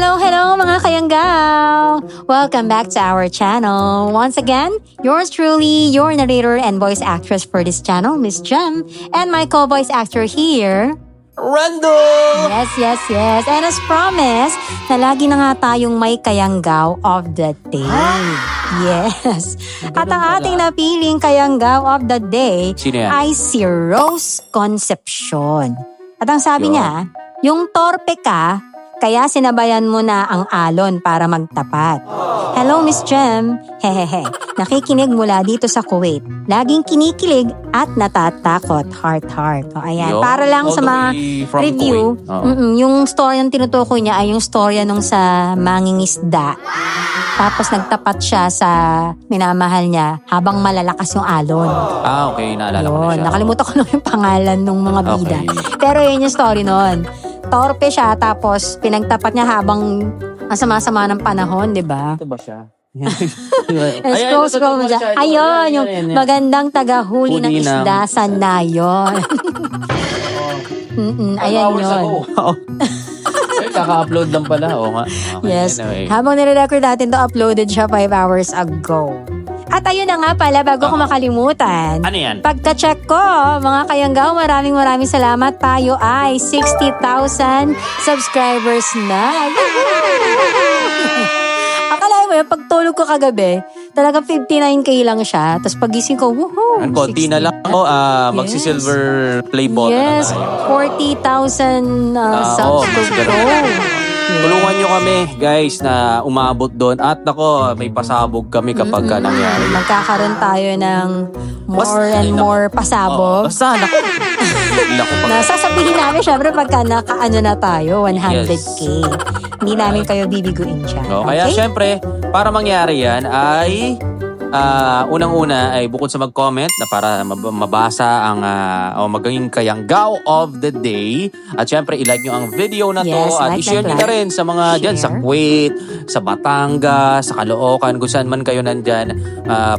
Hello mga kayanggaw! Welcome back to our channel. Once again, yours truly, your narrator and voice actress for this channel, Miss Jem, and my co-voice actor here, Rando! Yes. And as promised, na lagi na nga tayong may kayanggaw of the day. Yes. At ang ating napiling kayanggaw of the day Sino yan? ay si Rose Concepcion. At ang sabi Yun. niya, yung torpe ka, kaya sinabayan mo na ang alon para magtapat. Hello, Miss Jem. Hehehe. Nakikinig mula dito sa Kuwait. Laging kinikilig at natatakot. Heart. O, ayan. Yo, Para lang all sa the mga way from review, Kuwait. Oo. yung story ng tinutukoy niya ay yung story nung sa mangingisda. Tapos nagtapat siya sa minamahal niya habang malalakas yung alon. Ah, okay. Naalala ko na Yun, siya. nakalimutan ko lang yung pangalan ng mga bida. Okay. Pero yun yung story nun. Torpe siya, tapos pinagtapat niya habang ang sama-sama ng panahon, di ba? Ito ba siya? Scroll mo dyan. Ayun, yung magandang tagahuli ng Huli ng- isda sa nayon. Ayan yun. Kaka-upload lang pala. Oo nga. Okay, Yes. anyway. Habang nire-record natin to, uploaded siya 5 hours ago. At ayun na nga pala, bago ko makalimutan. Ano yan? Pagka-check ko, mga kayanggaw, maraming salamat. Tayo ay 60,000 subscribers na. Akala mo yun, pagtulog ko kagabi, talagang 59K lang siya. Tapos pagising ko, woohoo! Ang konti na lang ako. Magsi-silver play button na Yes, tayo. 40,000 subs mas to ganun. go. Tulungan nyo kami, guys, na umabot doon. At nako, may pasabog kami kapag nangyari. Magkakaroon tayo ng more and Ay, more pasabog. Basta, nako. Bigla ko pa. Nasasabihin namin syempre pagka nakaano na tayo, 100K. Hindi namin kayo bibiguin dyan. No, kaya syempre, para mangyari yan ay unang-una ay bukod sa mag-comment na para mabasa ang o maging kayanggaw of the day. At syempre, i-like nyo ang video na to Yes, at like, i-share nyo na rin sa mga dyan sa Share. Kuwait, sa Batangas, sa Caloocan, kung saan man kayo nandyan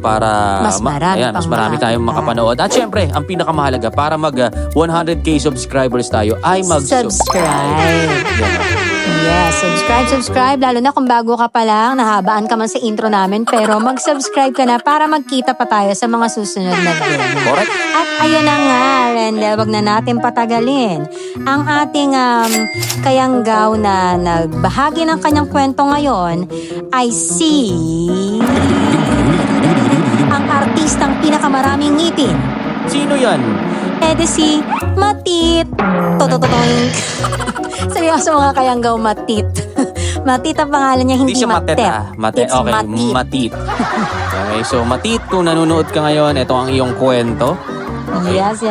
para Mas marami mas pang marami tayong makapanood. At syempre, ang pinakamahalaga para mag 100K subscribers tayo ay mag-subscribe. Subscribe. Yes, subscribe. Lalo na kung bago ka pa lang, nahabaan ka man sa intro namin, pero mag-subscribe ka na para magkita pa tayo sa mga susunod na video. Correct? At ayun na nga, Rendel, wag na natin patagalin. Ang ating kayanggaw na nagbahagi ng kanyang kwento ngayon ay si... ang artistang pinakamaraming ngipin. Sino yan? Pwede si Matit. Totototoing. Seryoso mga kayanggaw, Matit. Matit ang pangalan niya, hindi Hindi siya Matet. Matet. It's Okay, Matit. Matit. Okay, so Matit, kung nanonood ka ngayon, ito ang iyong kwento. Okay. Yes.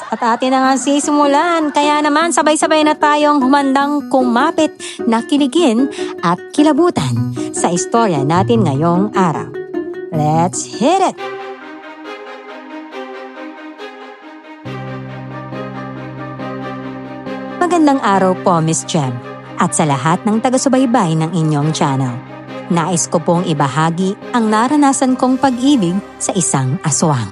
At atin na nga sisimulan. Kaya naman, sabay-sabay na tayong humandang kumapit, nakiligin at kilabutan sa istorya natin ngayong araw. Let's hit it! Magandang araw po, Miss Jem, at sa lahat ng taga-subaybay ng inyong channel. Nais ko pong ibahagi ang naranasan kong pag-ibig sa isang aswang.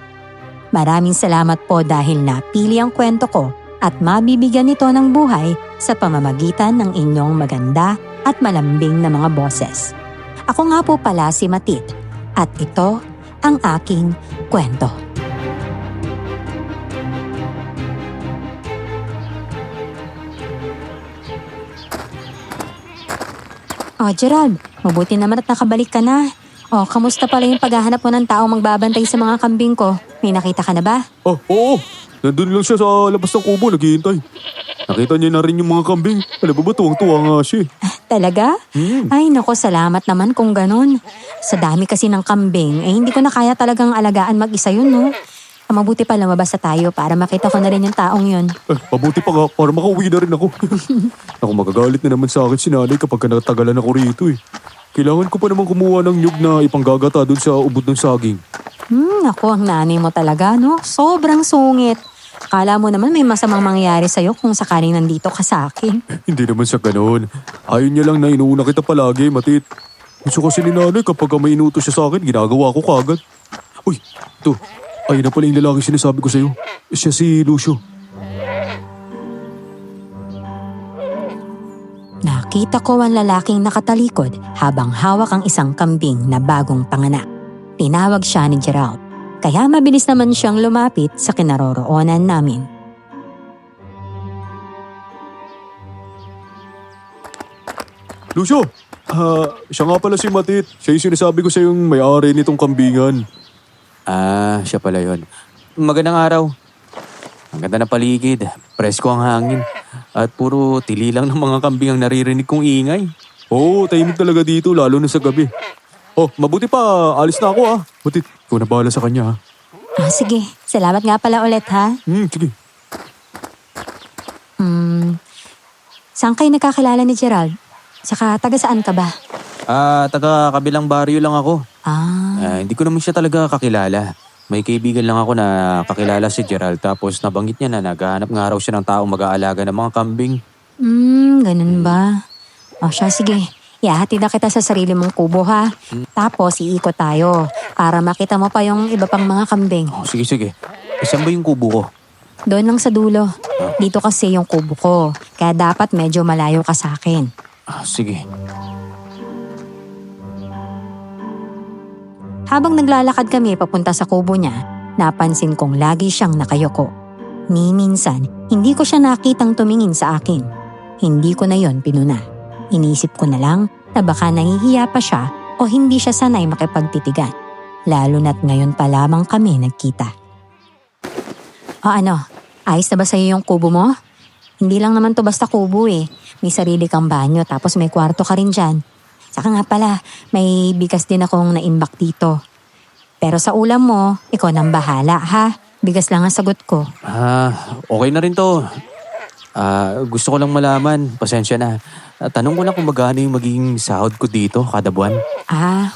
Maraming salamat po dahil napili ang kwento ko at mabibigyan nito ng buhay sa pamamagitan ng inyong maganda at malambing na mga boses. Ako nga po pala si Matit at ito ang aking kwento. Oh, Gerald, mabuti naman at nakabalik ka na. Oh, kamusta pala yung paghahanap mo ng taong magbabantay sa mga kambing ko? May nakita ka na ba? Ah, oo. Nandun lang siya sa labas ng kubo, naghihintay. Nakita niya na rin yung mga kambing. Alam mo ba, tuwang-tuwa nga siya. Talaga? Ay, nako, salamat naman kung ganun. Sa dami kasi ng kambing, hindi ko na kaya talagang alagaan mag-isa yun, no? Mabuti pa lumabas na tayo para makita ko na rin yung taong yun. Mabuti pa nga, para makauwi na rin ako. Ako magagalit na naman sa akin si nanay kapag natagalan ako rito eh. Kailangan ko pa naman kumuha ng nyug na ipanggagata dun sa ubod ng saging. Ako, ang nanay mo talaga, no? Sobrang sungit. Kala mo naman may masamang mangyayari sa'yo kung sakaling nandito ka sa akin. Hindi naman sa ganoon. Ayaw niya lang na inuuna kita palagi, Matit. Gusto kasi ni nanay kapag may inutos siya sa akin, ginagawa ko kagad. Uy, ito. Ayun na pala yung lalaking sinasabi ko sa'yo. Siya si Lucio. Nakita ko ang lalaking nakatalikod habang hawak ang isang kambing na bagong panganak. Tinawag siya ni Gerald, kaya mabilis naman siyang lumapit sa kinaroroonan namin. Lucio, siya nga pala si Matit. Siya yung sinasabi ko sa yung may-ari nitong kambingan. Siya pala yon. Magandang araw. Ang ganda ng paligid, presko ang hangin. At puro tili lang ng mga kambing ang naririnig kong ingay. Oo, tahimik talaga dito, lalo na sa gabi. Oh, mabuti pa, alis na ako Matit, ikaw na bahala sa kanya Sige, salamat nga pala ulit ha. Sige. Saan kayo nakakilala ni Gerald? Saka taga saan ka ba? Taga kabilang baryo lang ako. Hindi ko naman siya talaga kakilala. May kaibigan lang ako na kakilala si Gerald tapos nabanggit niya na naghahanap nga raw siya ng taong mag-aalaga ng mga kambing. Ganun ba? O siya, sige. Ihahatid na kita sa sarili mong kubo ha. Tapos iikot tayo para makita mo pa yung iba pang mga kambing. Sige. Saan ba yung kubo ko? Doon lang sa dulo. Dito kasi yung kubo ko. Kaya dapat medyo malayo ka sa akin. Sige. Habang naglalakad kami papunta sa kubo niya, napansin kong lagi siyang nakayoko. Ni minsan, hindi ko siya nakitang tumingin sa akin. Hindi ko na yon pinuna. Inisip ko na lang na baka nahihiya pa siya o hindi siya sanay makipagtitigan. Lalo na't ngayon pa lamang kami nagkita. Ayos na ba sa'yo yung kubo mo? Hindi lang naman to basta kubo eh. May sarili kang banyo tapos may kwarto ka rin dyan. Saka nga pala, may bigas din akong naimbak dito. Pero sa ulam mo, ikaw nang bahala ha. Bigas lang ang sagot ko. Okay na rin to. Gusto ko lang malaman, pasensya na. Tanong ko lang kung magkano yung magiging sahod ko dito kada buwan.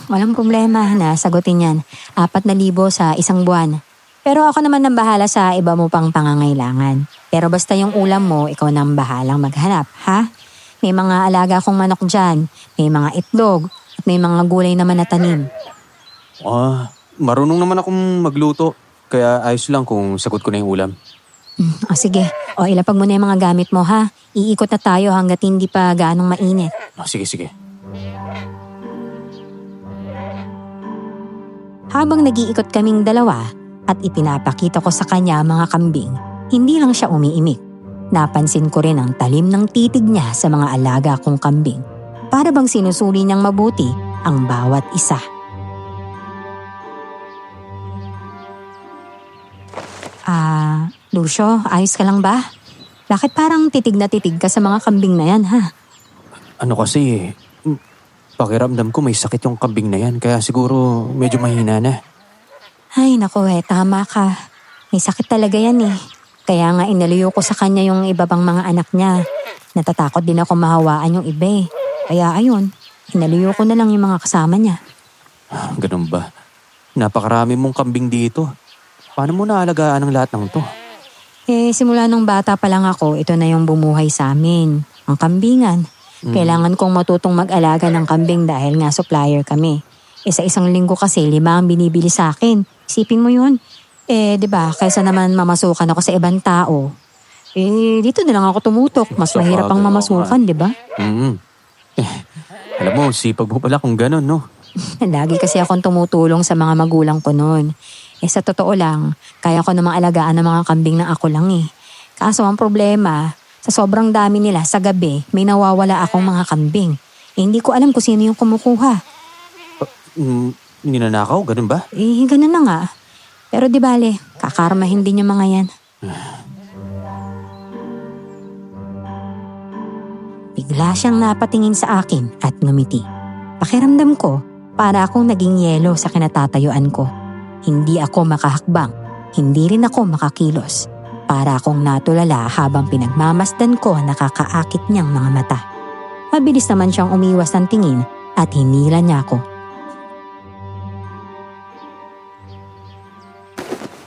Walang problema na sagutin yan. 4,000 sa isang buwan. Pero ako naman nang bahala sa iba mo pang pangangailangan. Pero basta yung ulam mo, ikaw nang bahalang maghanap, ha? May mga alaga akong manok dyan, may mga itlog, at may mga gulay naman na tanim. Marunong naman akong magluto. Kaya ayos lang kung sagot ko na yung ulam. Sige. Ilapag mo na yung mga gamit mo ha. Iikot na tayo hanggat hindi pa gaanong mainit. Sige. Habang nag-iikot kaming dalawa at ipinapakita ko sa kanya mga kambing, hindi lang siya umiimik. Napansin ko rin ang talim ng titig niya sa mga alaga kong kambing. Para bang sinusuri niyang mabuti ang bawat isa. Lucio, ayos ka lang ba? Bakit parang titig na titig ka sa mga kambing na yan, ha? Kasi, pakiramdam ko may sakit yung kambing na yan, kaya siguro medyo mahina na. Ay, naku tama ka. May sakit talaga yan eh. Kaya nga inalayo ko sa kanya yung iba pang mga anak niya. Natatakot din ako mahawaan yung iba eh. Kaya ayun, inalayo ko na lang yung mga kasama niya. Ganun ba? Napakarami mong kambing dito. Paano mo naalagaan ang lahat ng to? Simula nung bata pa lang ako, ito na yung bumuhay sa amin. Ang kambingan. Kailangan kong matutong mag-alaga ng kambing dahil nga supplier kami. Sa isang linggo kasi 5 ang binibili sa akin. Isipin mo yun. 'Di ba, kaysa naman mamasukan ako sa ibang tao. Dito na lang ako tumutok. Mas mahirap ang mamasukan, 'di ba? Alam mo, sipag mo pala kung ganun, no? Lagi kasi akong tumutulong sa mga magulang ko noon. Sa totoo lang, kaya ko namang alagaan ng mga kambing na ako lang eh. Kaso ang problema, sa sobrang dami nila sa gabi, may nawawala akong mga kambing. Hindi ko alam kung sino yung kumukuha. Ninanakaw, ganun ba? Ganun na nga. Pero di bale, kakarmahin din yung mga yan. Bigla siyang napatingin sa akin at ngumiti. Pakiramdam ko, para akong naging yelo sa kinatatayuan ko. Hindi ako makahakbang, hindi rin ako makakilos. Para akong natulala habang pinagmamasdan ko ang nakakaakit niyang mga mata. Mabilis naman siyang umiwas ng tingin at hinila niya ako.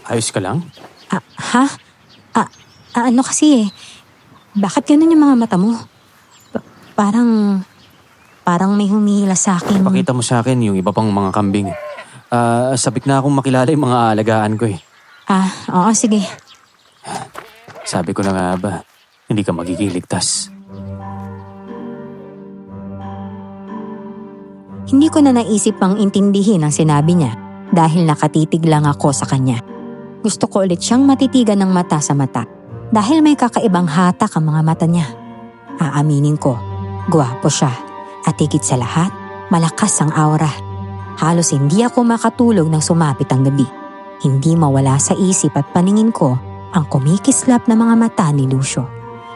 Ayos ka lang? Ano kasi bakit ganun yung mga mata mo? Parang may humihila sa akin. Pakita mo sa akin yung iba pang mga kambing. Sabik na akong makilala yung mga alagaan ko eh. Oo, sige. Sabi ko na nga ba, hindi ka magigiligtas. Hindi ko na naisip pang intindihin ang sinabi niya dahil nakatitig lang ako sa kanya. Gusto ko ulit siyang matitigan ng mata sa mata dahil may kakaibang hatak ang mga mata niya. Aaminin ko, gwapo siya at higit sa lahat, malakas ang aura. Halos hindi ako makatulog nang sumapit ang gabi. Hindi mawala sa isip at paningin ko ang kumikislap na mga mata ni Lucio.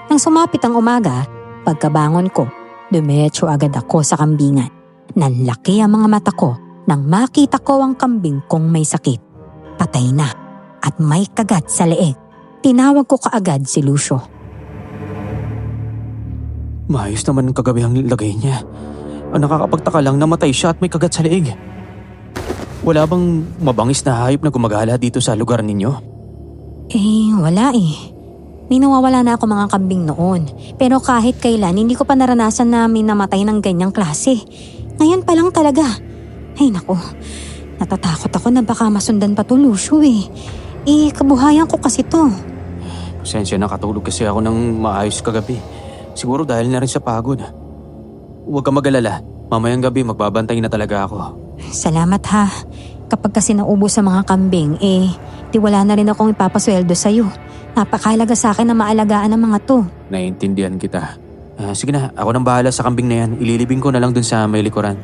Nang sumapit ang umaga, pagkabangon ko, dumiretso agad ako sa kambingan. Nanlaki ang mga mata ko nang makita ko ang kambing kong may sakit. Patay na at may kagat sa leeg. Tinawag ko kaagad si Lucio. Maayos naman kagabi ang lagay niya. Ang nakakapagtaka lang, namatay siya at may kagat sa leeg. Wala bang mabangis na hayop na gumagala dito sa lugar ninyo? Wala eh. May nawawala na ako mga kambing noon. Pero kahit kailan, hindi ko pa naranasan na may namatay ng ganyang klase. Ngayon pa lang talaga. Ay naku, natatakot ako na baka masundan pa to Lucio eh. Kabuhayan ko kasi to. Pasensya na, katulog kasi ako ng maayos kagabi. Siguro dahil na rin sa pagod. Huwag ka mag-alala. Mamayang gabi magbabantay na talaga ako. Salamat ha. Kapag kasi naubos sa mga kambing, di wala na rin akong ipapasweldo sa'yo. Napakahalaga sa akin na maalagaan ang mga to. Naiintindihan kita. Sige na, ako nang bahala sa kambing na yan. Ililibing ko na lang dun sa may likuran.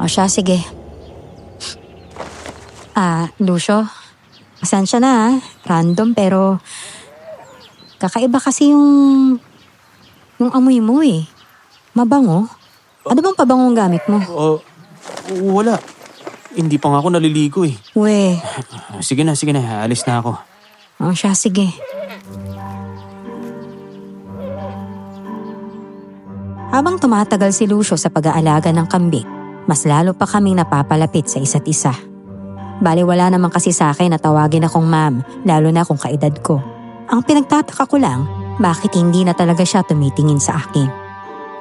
O siya, sige. Lucio, pasensya na ha. Random pero kakaiba kasi yung amoy mo eh. Mabango. Ano bang pabangong gamit mo? Wala. Hindi pa nga ako naliligo eh. We. Sige na, alis na ako. O siya, sige. Habang tumatagal si Lucio sa pag-aalaga ng kambing, mas lalo pa kaming napapalapit sa isa't isa. Bali wala naman kasi sa akin na tawagin akong ma'am, lalo na kung kaedad ko. Ang pinagtataka ko lang, bakit hindi na talaga siya tumitingin sa akin.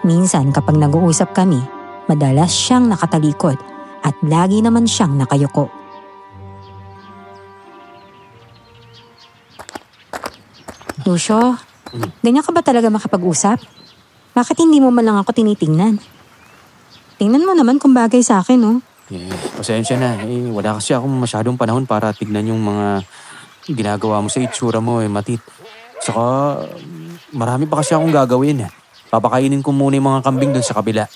Minsan kapag nag-uusap kami, madalas siyang nakatalikod at lagi naman siyang nakayuko. Lucio, ganyan ka ba talaga makapag-usap? Bakit hindi mo man lang ako tinitingnan? Tingnan mo naman kung bagay sa akin, no? Pasensya na. Wala kasi akong masyadong panahon para tignan yung mga ginagawa mo sa itsura mo, Matit. Saka, marami pa kasi akong gagawin. Papakainin ko muna yung mga kambing dun sa kabila.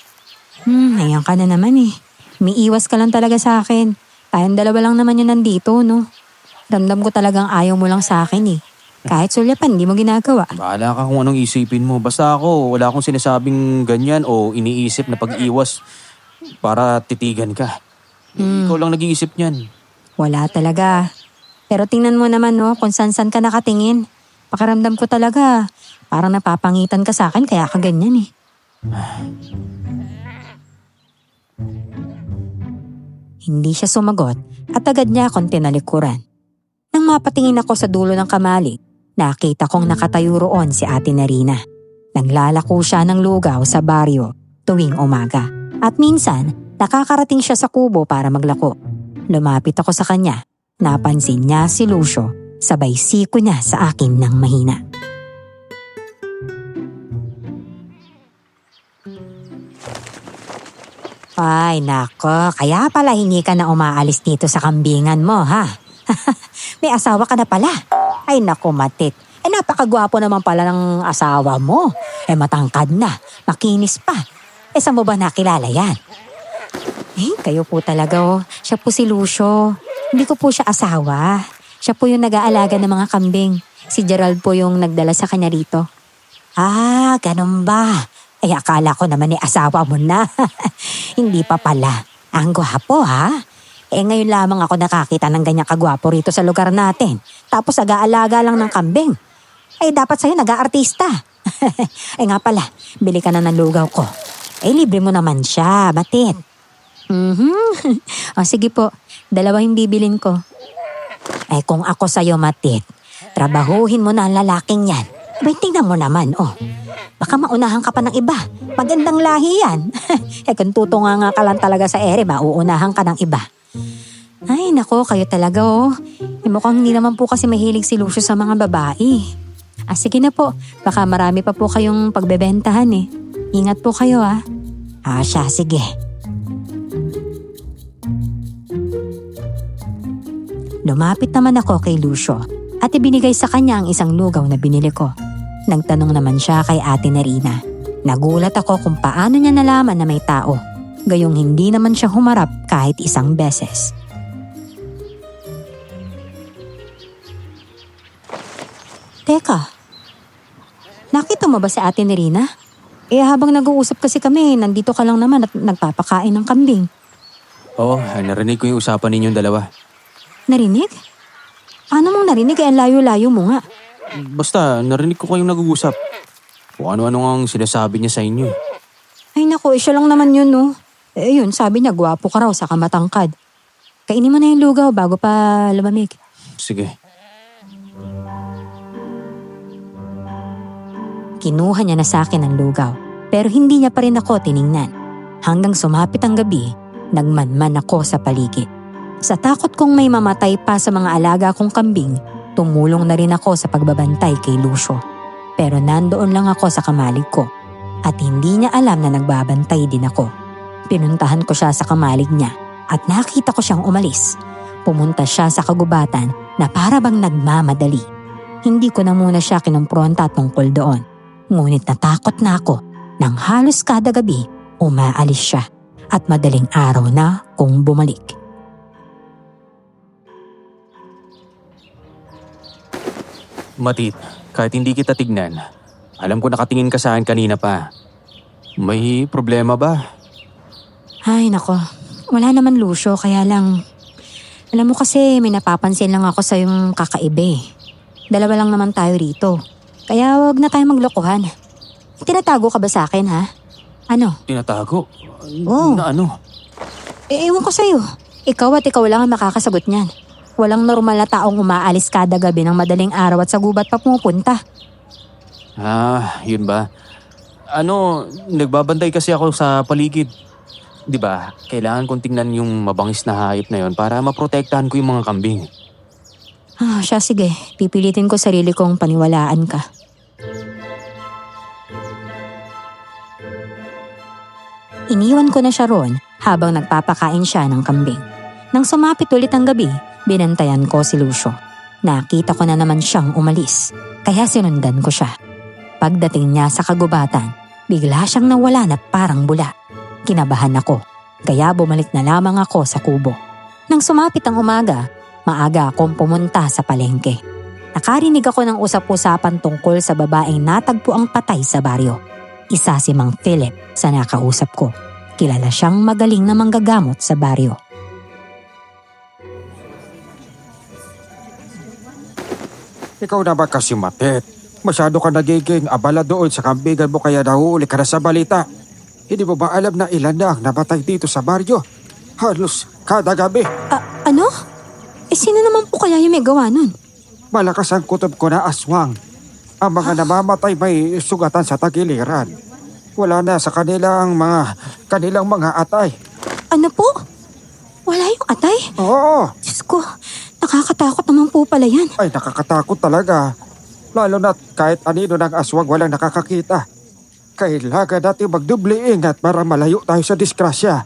Ayan ka na naman eh. May iwas ka lang talaga sa akin. Tayong dalawa lang naman yun nandito, no? Ramdam ko talagang ayaw mo lang sa akin eh. Kahit sulyapan, hindi mo ginagawa. Bahala ka kung anong isipin mo. Basta ako, wala akong sinasabing ganyan o iniisip na pag-iwas para titigan ka. Ikaw lang nag-iisip niyan. Wala talaga. Pero tingnan mo naman, no, kung saan ka nakatingin. Pakiramdam ko talaga, parang napapangitan ka sa akin kaya ka ganyan eh. Hindi siya sumagot at agad niya akong tinalikuran. Nang mapatingin ako sa dulo ng kamali, nakita kong nakatayo roon si Ate Narina. Naglalako siya ng lugaw sa baryo tuwing umaga. At minsan, nakakarating siya sa kubo para maglako. Lumapit ako sa kanya. Napansin niya si Lucio. Sabay siko niya sa akin ng mahina. Ay nako, kaya pala hindi ka na umaalis dito sa kambingan mo ha? May asawa ka na pala. Ay nako Matit, napakagwapo naman pala ng asawa mo. Matangkad na, makinis pa. Saan mo ba nakilala yan? Kayo po talaga oh. Siya po si Lucio. Hindi ko po siya asawa. Siya po yung nag-aalaga ng mga kambing. Si Gerald po yung nagdala sa kanya rito. Ganun ba? Akala ko naman asawa mo na. Hindi pa pala. Ang gwapo ha? Ngayon lamang ako nakakita ng ganyang kagwapo rito sa lugar natin. Tapos nag-aalaga lang ng kambing. Dapat sa'yo nag-aartista. Nga pala, bili ka na ng lugaw ko. Libre mo naman siya, Matit. Sige po, 2 yung bibilin ko. Kung ako sa'yo, Matit, trabahuhin mo na ang lalaking yan. Tingnan mo naman, Baka maunahan ka pa ng iba. Magandang lahi yan. Kung tutunga ka lang talaga sa ere, mauunahan ka ng iba. Ay, nako, kayo talaga, mukhang hindi naman po kasi mahilig si Lucio sa mga babae. Sige na po, baka marami pa po kayong pagbebentahan Ingat po kayo, Siya, sige. Lumapit naman ako kay Lucio at ibinigay sa kanya ang isang lugaw na binili ko. Nagtanong naman siya kay Ate Nerina. Nagulat ako kung paano niya nalaman na may tao. Gayong hindi naman siya humarap kahit isang beses. Teka, nakita mo ba si Ate Nerina? Habang nag-uusap kasi kami, nandito ka lang naman at nagpapakain ng kambing. Oo, narinig ko yung usapan ninyong dalawa. Narinig? Paano mong narinig? Ang layo-layo mo nga. Basta, narinig ko kayong nag-uusap. Kung ano-ano ang sinasabi niya sa inyo. Ay naku, siya lang naman yun, no? Yun, sabi niya, gwapo ka raw, saka matangkad. Kainin mo na yung lugaw bago pa lumamig. Sige. Kinuha niya na sa akin ang lugaw, pero hindi niya pa rin ako tiningnan. Hanggang sumapit ang gabi, nagmanman ako sa paligid. Sa takot kong may mamatay pa sa mga alaga kong kambing, tumulong na rin ako sa pagbabantay kay Lucio. Pero nandoon lang ako sa kamalig ko at hindi niya alam na nagbabantay din ako. Pinuntahan ko siya sa kamalig niya at nakita ko siyang umalis. Pumunta siya sa kagubatan na para bang nagmamadali. Hindi ko na muna siya kinumpronta tungkol doon. Ngunit natakot na ako nang halos kada gabi umaalis siya at madaling araw na kung bumalik. Matit, kahit hindi kita tignan, alam ko nakatingin ka sa akin kanina pa. May problema ba? Ay nako, wala naman Lucio, kaya lang, alam mo kasi may napapansin lang ako sa yung kakaiba eh. Dalawa lang naman tayo rito, kaya wag na tayo maglokohan. Tinatago ka ba sa akin ha? Ano? Tinatago? Oo. Na ano? Ewan ko sa'yo, ikaw at ikaw lang ang makakasagot niyan. Walang normal na taong umaalis kada gabi ng madaling araw at sa gubat pa pumupunta. Yun ba? Nagbabantay kasi ako sa paligid. 'Di ba? Kailangan kong tingnan yung mabangis na hayop na yon para maprotektahan ko yung mga kambing. Siya sige, pipilitin ko sarili kong paniwalaan ka. Iniwan ko na siya roon habang nagpapakain siya ng kambing. Nang sumapit ulit ang gabi, binantayan ko si Lucio. Nakita ko na naman siyang umalis, kaya sinundan ko siya. Pagdating niya sa kagubatan, bigla siyang nawala na parang bula. Kinabahan ako, kaya bumalik na lamang ako sa kubo. Nang sumapit ang umaga, maaga akong pumunta sa palengke. Nakarinig ako ng usap-usapan tungkol sa babaeng natagpo ang patay sa baryo. Isa si Mang Philip sa nakausap ko. Kilala siyang magaling na manggagamot sa baryo. Ikaw na ba kasi Matit? Masyado ka nagiging abala doon sa kambigan mo kaya nahuuli ka na sa balita. Hindi mo ba alam na ilan na ang namatay dito sa baryo? Halos kada gabi. Ano? Sino naman po kaya yung may gawa nun? Malakas ang kutob ko na aswang. Ang mga namamatay may sugatan sa tagiliran. Wala na sa kanilang mga atay. Ano po? Wala yung atay? Oo, Diyos ko, nakakatakot naman po pala yan. ay nakakatakot talaga. Lalo na kahit anino ng aswang walang nakakakita. Kailangan natin magdubli ingat para malayo tayo sa disgrasya.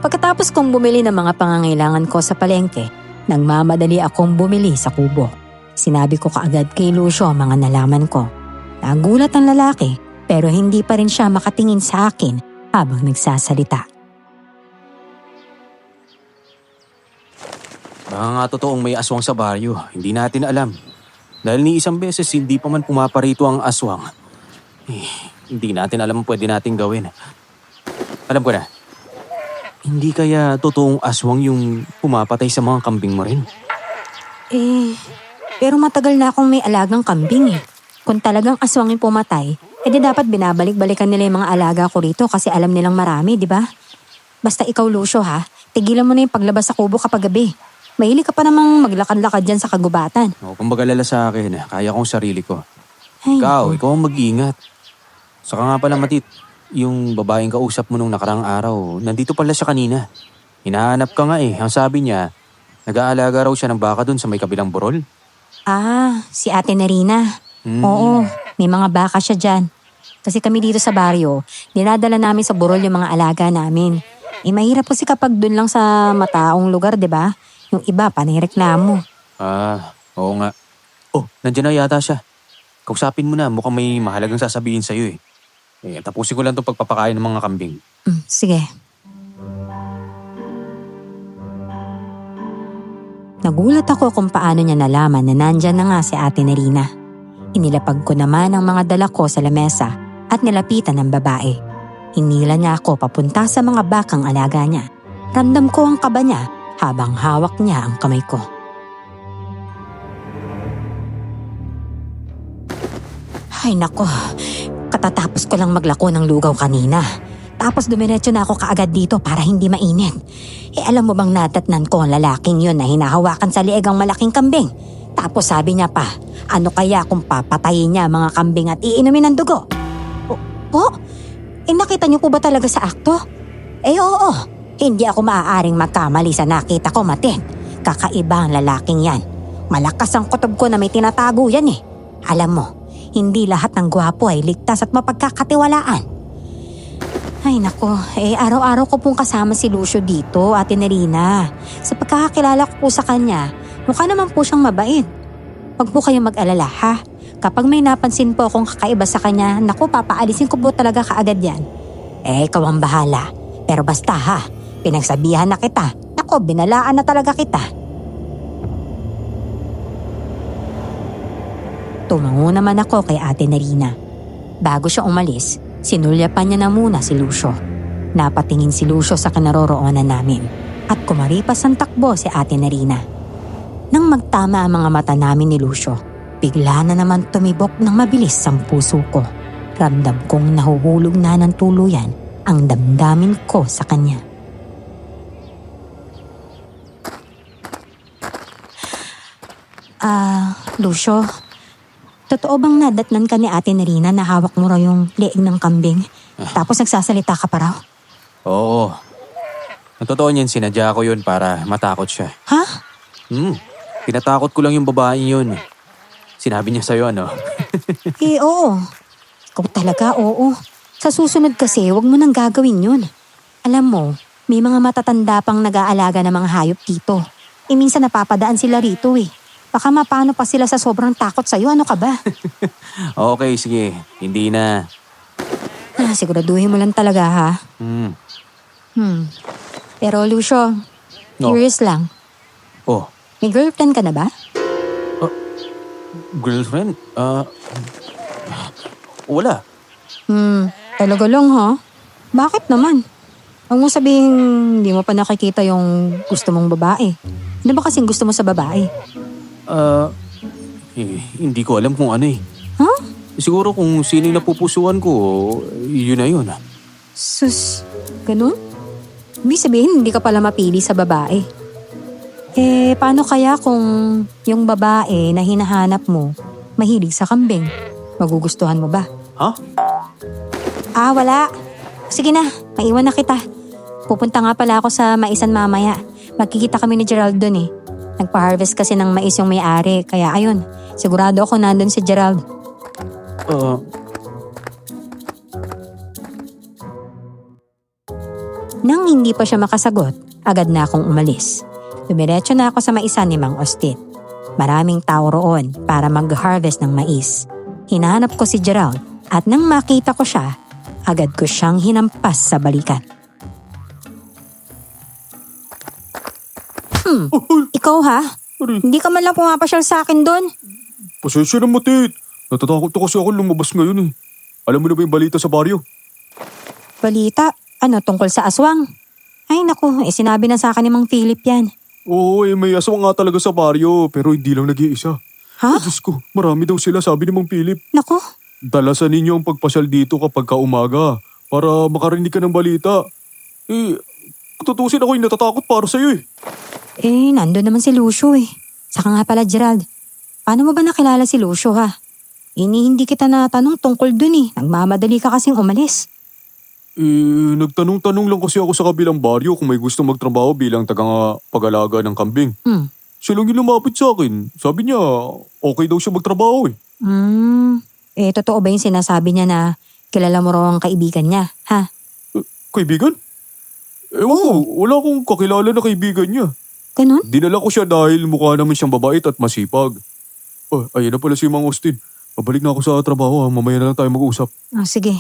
Pagkatapos kong bumili ng mga pangangailangan ko sa palengke, nagmamadali akong bumili sa kubo. Sinabi ko kaagad kay Lucio ang mga nalaman ko. Nagulat ang lalaki pero hindi pa rin siya makatingin sa akin habang nagsasalita. Baka nga totoong may aswang sa baryo, hindi natin alam. Dahil ni isang beses hindi pa man pumaparito ang aswang. Hindi natin alam ang pwede nating gawin. Alam ko na. Hindi kaya totoong aswang yung pumapatay sa mga kambing mo rin? Pero matagal na akong may alagang kambing eh. Kung talagang aswang yung pumatay, edi dapat binabalik-balikan nila yung mga alaga ko rito kasi alam nilang marami, di ba? Basta ikaw Lucio ha, tigilan mo na yung paglabas sa kubo kapag gabi. Mahilig ka pa namang maglakad-lakad dyan sa kagubatan. Kung magalala sa akin, kaya kong sarili ko. Ay, Ikaw ang mag-iingat. Saka nga pala Matit, yung babaeng kausap mo nung nakarang araw, nandito pala siya kanina. Hinahanap ka nga eh. Ang sabi niya, nag-aalaga raw siya ng baka dun sa may kabilang burol. Si Ate Nerina. Oo, may mga baka siya dyan. Kasi kami dito sa baryo, dinadala namin sa burol yung mga alaga namin. mahirap kasi kapag dun lang sa mataong lugar, di ba? Yung iba, panireklamo. Oo nga. Oh, nandiyan na yata siya. Kausapin mo na, mukhang may mahalagang sasabihin sa'yo eh. Tapusin ko lang itong pagpapakain ng mga kambing. Sige. Nagulat ako kung paano niya nalaman na nandyan na nga si Ate Nerina. Inilapag ko naman ang mga dala ko sa lamesa at nilapitan ng babae. Hinila niya ako papunta sa mga bakang alaga niya. Ramdam ko ang kaba niya habang hawak niya ang kamay ko. Ay nako, katatapos ko lang maglako ng lugaw kanina. Tapos dumiretso na ako kaagad dito para hindi mainit. Alam mo bang nadatnan ko ang lalaking yun na hinahawakan sa lieg ang malaking kambing? Tapos sabi niya pa, ano kaya kung papatayin niya mga kambing at iinumin ng dugo? Po? Nakita niyo po ba talaga sa akto? Oo, hindi ako maaaring magkamali sa nakita ko, Matit. Kakaiba ang lalaking yan. Malakas ang kutob ko na may tinatago yan eh. Alam mo, hindi lahat ng gwapo ay ligtas at mapagkakatiwalaan. Ay nako, araw-araw ko pong kasama si Lucio dito, Ate Nerina. Sa pagkakakilala ko po sa kanya, mukha naman po siyang mabait. Huwag po kayong mag-alala ha. Kapag may napansin po akong kakaiba sa kanya, naku, papaalisin ko po talaga kaagad yan. Ikaw ang bahala. Pero basta ha, pinagsabihan na kita. Naku, binalaan na talaga kita. Tumango naman ako kay Ate Nerina. Bago siya umalis, sinulyapan niya na muna si Lucio. Napatingin si Lucio sa kinaroroonan namin at kumaripas ang takbo si Ate Nerina. Nang magtama ang mga mata namin ni Lucio, bigla na naman tumibok ng mabilis ang puso ko. Ramdam kong nahuhulog na ng tuluyan ang damdamin ko sa kanya. Lucio, totoo bang nadatnan ka ni Ate Nerina na hawak mo raw yung leeg ng kambing? Tapos nagsasalita ka pa raw? Oo. Ang totoo niyan, sinadya ko yun para matakot siya. Ha? Pinatakot ko lang yung babae yun. Sinabi niya sa'yo, ano? Oo. Ikaw talaga, oo. Sa susunod kasi, wag mo nang gagawin yun. Alam mo, may mga matatanda pang nag-aalaga ng mga hayop dito. Minsan napapadaan sila rito eh. Baka mapano pa sila sa sobrang takot sa'yo, ano ka ba? Okay, sige. Hindi na. Siguraduhin mo lang talaga ha. Pero Lucio, curious lang. Oh, May girlfriend ka na ba? girlfriend? Wala. Talaga lang ha? Bakit naman? Huwag mo sabihin hindi mo pa nakikita yung gusto mong babae. Ano ba kasing gusto mo sa babae? Hindi ko alam kung ano eh. Huh? Siguro kung sino yung napupusuan ko, yun na yun. Sus, ganun? Ibig sabihin hindi ka pala mapili sa babae. Paano kaya kung yung babae na hinahanap mo mahilig sa kambing? Magugustuhan mo ba? Ha? Wala. Sige na, maiwan na kita. Pupunta nga pala ako sa maisan mamaya. Magkikita kami ni Gerald dun eh. Nagpa-harvest kasi ng mais yung may-ari, kaya ayun, sigurado ako nandun si Gerald. Nang hindi pa siya makasagot, agad na akong umalis. Dumiretso na ako sa maisan ni Mang Ostit. Maraming tao roon para mag-harvest ng mais. Hinahanap ko si Gerald at nang makita ko siya, agad ko siyang hinampas sa balikat. Ikaw ha? Hindi ka man lang pumapasyal sa akin doon? Pasensya na, Matit. Natatakot na kasi ako lumabas ngayon eh. Alam mo na ba yung balita sa baryo? Balita? Ano, tungkol sa aswang? Ay naku, sinabi na sa akin ni Mang Philip yan. Oo, may aswang nga talaga sa baryo, pero hindi lang nag-iisa. Ha? Diyos ko, marami daw sila, sabi ni Mang Philip. Naku, Dalasan ninyo ang pagpasyal dito kapag kaumaga para makarinig ka ng balita. Tutusin ako yung natatakot para sa'yo eh. nandun naman si Lucio eh. Saka nga pala Gerald, paano mo ba nakilala si Lucio ha? Hindi kita natanong tungkol dun eh. Nagmamadali ka kasing umalis. Nagtanong-tanong lang kasi ako sa kabilang baryo kung may gusto magtrabaho bilang pag-alaga ng kambing. Siya lang yung lumapit sa akin. Sabi niya, okay daw siya magtrabaho eh. Totoo ba yung sinasabi niya na kilala mo raw ang kaibigan niya, ha? Kaibigan? Ewan ko, wala akong kakilala na kaibigan niya. Ganun? Dinala ko siya dahil mukha naman siyang babait at masipag. Oh, ayun na pala si Mang Austin. Pabalik na ako sa trabaho ha. Mamaya na lang tayo mag-usap. Sige.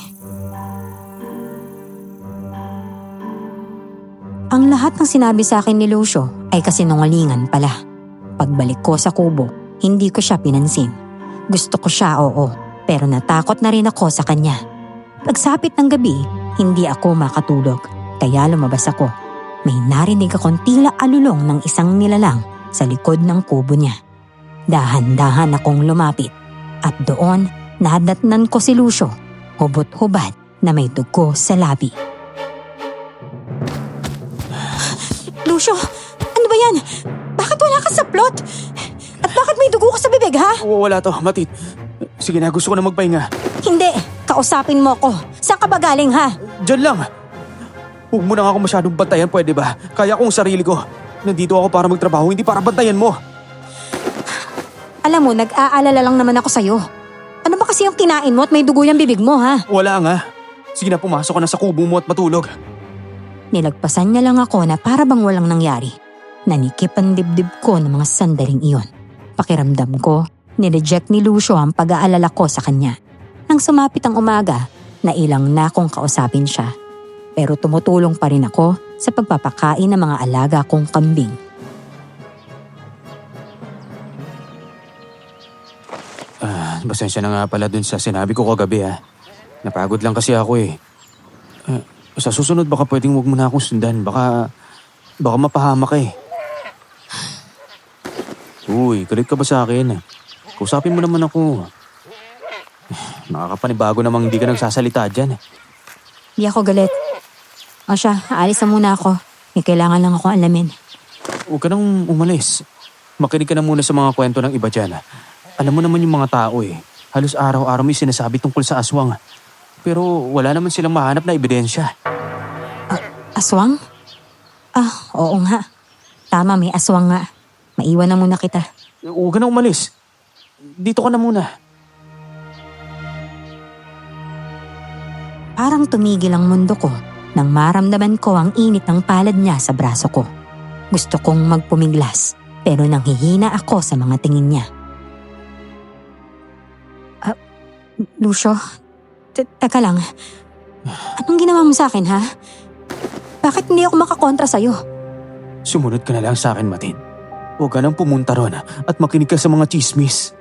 Ang lahat ng sinabi sa akin ni Lucio ay kasinungalingan pala. Pagbalik ko sa kubo, hindi ko siya pinansin. Gusto ko siya, oo, pero natakot na rin ako sa kanya. Pagsapit ng gabi, hindi ako makatulog, kaya lumabas ako. May narinig akong tila alulong ng isang nilalang sa likod ng kubo niya. Dahan-dahan akong lumapit at doon nadatnan ko si Lucio, hubot-hubad na may dugo sa labi. Lucio, ano ba yan? Bakit wala ka sa plot? At bakit may dugo ka sa bibig, ha? Wala to, Matit. Sige na, gusto ko na magpahinga. Hindi, kausapin mo ko. Saan ka ba galing, ha? Diyan lang. Huwag mo na nga ako masyadong bantayan, pwede ba? Kaya kong sarili ko. Nandito ako para magtrabaho, hindi para bantayan mo. Alam mo, nag-aalala lang naman ako sa'yo. Ano ba kasi yung kinain mo at may dugo yung bibig mo, ha? Wala nga. Sige na, pumasok ka na sa kubo mo at matulog. Nilagpasan niya lang ako na para bang walang nangyari. Nanikip ang dibdib ko ng mga sandaling iyon. Pakiramdam ko, nireject ni Lucio ang pag-aalala ko sa kanya. Nang sumapit ang umaga, nailang na akong kausapin siya. Pero tumutulong pa rin ako sa pagpapakain ng mga alaga kong kambing. Pasensya na nga pala dun sa sinabi ko kagabi ha. Napagod lang kasi ako eh. Sa susunod baka pwedeng huwag mo na akong sundan. Baka mapahamak ka eh. Uy, galit ka ba sa akin? Kausapin mo naman ako. Nakakapanibago namang hindi ka nagsasalita dyan. Di ako galit. O siya, aalis na muna ako. May kailangan lang ako alamin. Huwag ka nang umalis. Makinig ka na muna sa mga kwento ng iba dyan. Alam mo naman yung mga tao eh. Halos araw-araw may sinasabi tungkol sa aswang. Pero wala naman silang mahanap na ebidensya. Aswang? Oo nga. Tama, may aswang nga. Maiwan na muna kita. Huwag ka na umalis. Dito ka na muna. Parang tumigil ang mundo ko nang maramdaman ko ang init ng palad niya sa braso ko. Gusto kong magpumiglas pero nanghihina ako sa mga tingin niya. Lucio, teka lang. Anong ginawa mo sa akin, ha? Bakit hindi ako makakontra sa'yo? Sumunod ka na lang sa akin, Matin. Huwag ka nang pumunta ron at makinig ka sa mga chismis.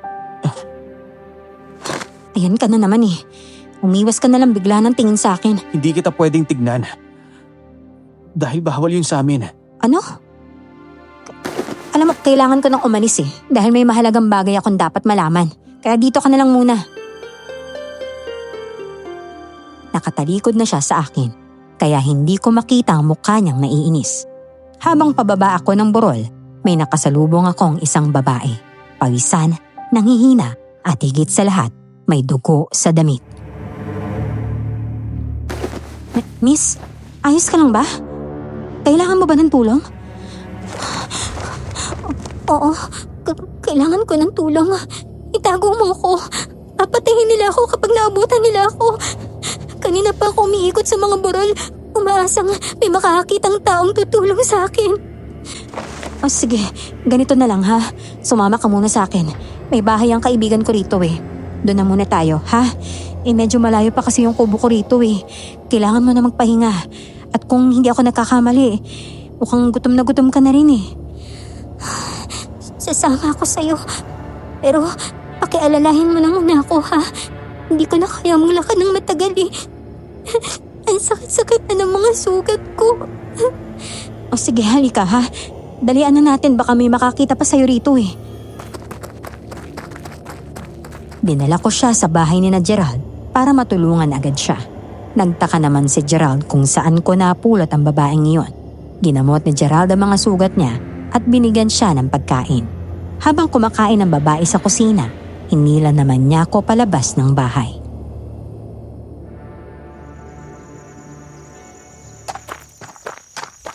Ayan ka na naman eh. Umiwas ka na lang bigla ng tingin sa akin. Hindi kita pwedeng tignan. Dahil bawal yun sa amin. Ano? Alam mo, kailangan ko nang umalis eh. Dahil may mahalagang bagay akong dapat malaman. Kaya dito ka na lang muna. Nakatalikod na siya sa akin. Kaya hindi ko makita ang mukha niyang naiinis. Habang pababa ako ng burol, may nakasalubong akong isang babae. Pawisan, nanghihina at higit sa lahat, may dugo sa damit. Miss, ayos ka lang ba? Kailangan mo ba ng tulong? Oo, kailangan ko ng tulong. Itago mo ako. Papatayin nila ako kapag naabutan nila ako. Kanina pa ako umiikot sa mga burol. Umaasang may makakakitang taong tutulong sa akin. O sige, ganito na lang ha. Sumama ka muna sa akin. May bahay ang kaibigan ko rito eh. Doon na muna tayo, ha? Medyo malayo pa kasi yung kubo ko rito eh. Kailangan mo na magpahinga. At kung hindi ako nagkakamali, mukhang gutom na gutom ka na rin eh. Sasama ako sa'yo. Pero pakialalahin mo na muna ako, ha? Hindi ko na kaya maglakad ng matagal eh. Ang sakit-sakit na ng mga sugat ko. O sige, halika ha. Dalian na natin, baka may makakita pa sa'yo rito eh. Dinala ko siya sa bahay ni na Gerald para matulungan agad siya. Nagtaka naman si Gerald kung saan ko napulot ang babaeng iyon. Ginamot ni Gerald ang mga sugat niya at binigyan siya ng pagkain. Habang kumakain ang babae sa kusina, hinila naman niya ako palabas ng bahay.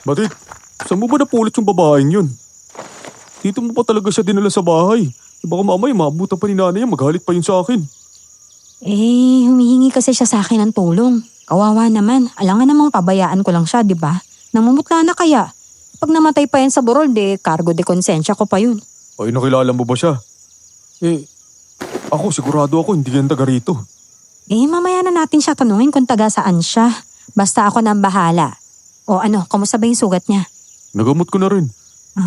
Matit, saan mo ba napulot yung babaeng yun? Dito mo pa talaga siya dinala sa bahay. Baka mamaya maabutan pa ni nanay yan, magalit pa yun sa akin. Humihingi kasi siya sa akin ng tulong. Kawawa naman. Alangan namang pabayaan ko lang siya, di ba? Namumutla na kaya? Pag namatay pa yan sa burol, cargo de konsensya ko pa yun. Ay, nakilala mo ba siya? Ako sigurado ako hindi yan taga rito. Mamaya na natin siya tanungin kung taga saan siya. Basta ako nang bahala. O ano, kamusta ba yung sugat niya? Nagamot ko na rin.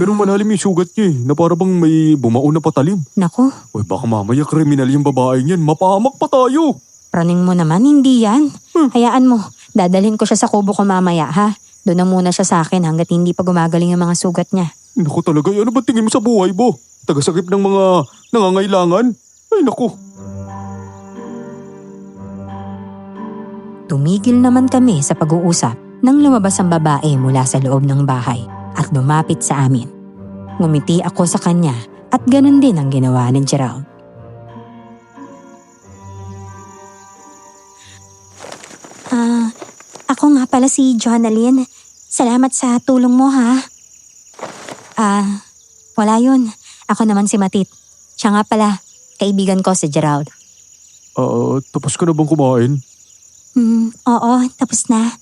Pero malalim yung sugat niya na para bang may bumaon na patalim. Naku, Uy, baka mamaya kriminal yung babae niyan. Mapahamak pa tayo. praning mo naman, hindi yan. Hayaan mo, dadalhin ko siya sa kubo ko mamaya ha. Doon na muna siya sa akin hanggat hindi pa gumagaling yung mga sugat niya. Naku talaga, ano ba tingin mo sa buhay mo? Tagasakip ng mga nangangailangan? Ay naku. Tumigil naman kami sa pag-uusap nang lumabas ang babae mula sa loob ng bahay at lumapit sa amin. Ngumiti ako sa kanya at ganun din ang ginawa ni Gerald. Ako nga pala si Jonalyn. Salamat sa tulong mo ha. Wala yun. Ako naman si Matit. Siya nga pala, kaibigan ko si Gerald. Tapos ka na bang kumain? Oo, tapos na.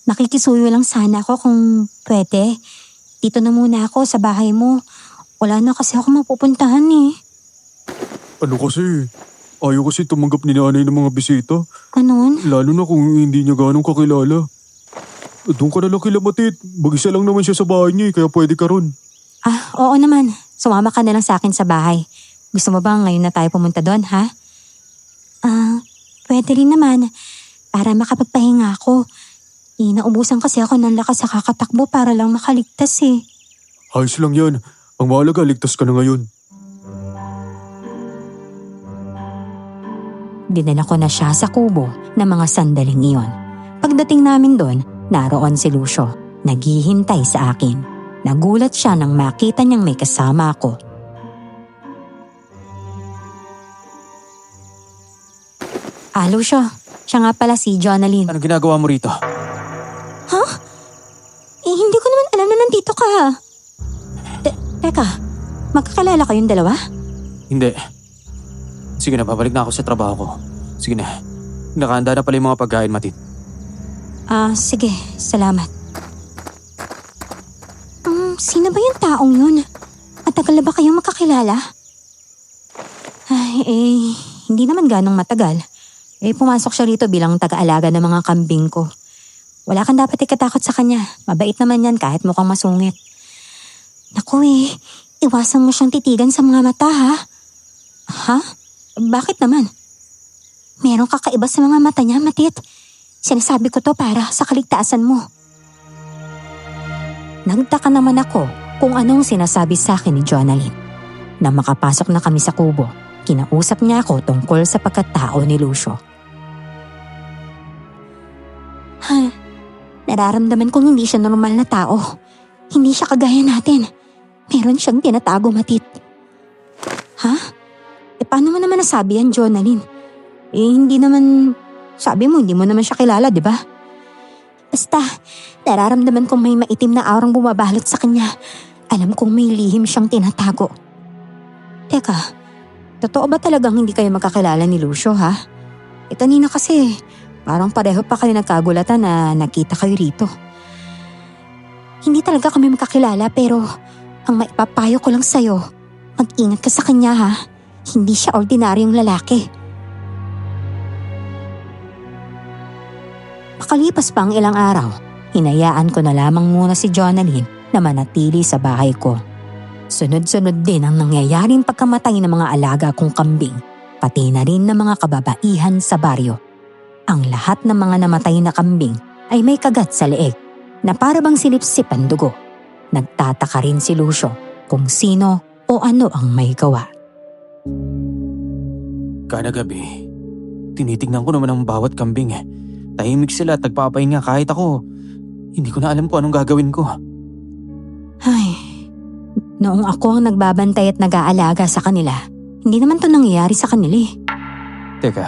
Nakikisuyo lang sana ako kung pwede. Dito na muna ako sa bahay mo. Wala na kasi ako mapupuntahan eh. Ano kasi? Ayaw kasi tumanggap ni nanay ng mga bisita. Ganun? Lalo na kung hindi niya ganong kakilala. Doon ka na lang kila Matit. Mag-isa lang naman siya sa bahay niya kaya pwede ka ron. Oo naman. Sumama ka na lang sa akin sa bahay. Gusto mo ba ngayon na tayo pumunta doon, ha? Pwede rin naman. Para makapagpahinga ako. Naubusan kasi ako ng lakas sa kakatakbo para lang makaligtas eh. Ayos lang yan. Ang mahalaga, ligtas ka na ngayon. Dinala ko na siya sa kubo ng mga sandaling iyon. Pagdating namin doon, naroon si Lucio. Naghihintay sa akin. Nagulat siya nang makita niyang may kasama ako. Lucio, siya nga pala si Jonalyn. Anong ginagawa mo rito? Hindi ko naman alam na nandito ka. Teka, magkakalala kayong dalawa? Hindi. Sige na, babalik na ako sa trabaho ko. Sige na. Nakahanda na pala yung mga pagkain, Matit. Sige, salamat. Sino ba yung taong yun? Matagal na ba kayong makakilala? Hindi naman ganong matagal. Pumasok siya rito bilang taga-alaga ng mga kambing ko. Wala kang dapat ikatakot sa kanya. Mabait naman yan kahit mukhang masungit. Naku iwasan mo siyang titigan sa mga mata ha? Ha? Bakit naman? Merong kakaiba sa mga mata niya, Matit. Sinasabi ko to para sa kaligtasan mo. Nagtaka naman ako kung anong sinasabi sa akin ni Jonalyn. Nang makapasok na kami sa kubo, kinausap niya ako tungkol sa pagkatao ni Lucio. Nararamdaman kong hindi siya normal na tao. Hindi siya kagaya natin. Meron siyang tinatago, Matit. Ha? Paano mo naman nasabi yan, Jonalyn? Hindi naman... Sabi mo, hindi mo naman siya kilala, di ba? Basta, nararamdaman kong may maitim na aurang bumabalot sa kanya. Alam kong may lihim siyang tinatago. Teka, totoo ba talagang hindi kayo magkakilala ni Lucio, ha? Kanina kasi, parang pareho pa kayo nagkagulatan na nakita kayo rito. Hindi talaga kami magkakilala pero ang maipapayo ko lang sa'yo, mag-ingat ka sa kanya ha. Hindi siya ordinaryong lalaki. Makalipas pa ang ilang araw, hinayaan ko na lamang muna si Jonalyn na manatili sa bahay ko. Sunod-sunod din ang nangyayaring pagkamatay ng mga alaga kong kambing, pati na rin ng mga kababaihan sa baryo. Ang lahat ng mga namatay na kambing ay may kagat sa leeg na para bang silip-sip ang dugo. Nagtataka rin si Lucio kung sino o ano ang may gawa. Kada gabi, tinitignan ko naman ang bawat kambing. Tahimik sila at nagpapahinga kahit ako. Hindi ko na alam kung anong gagawin ko. Noong ako ang nagbabantay at nag-aalaga sa kanila, hindi naman to nangyayari sa kanila eh. Teka,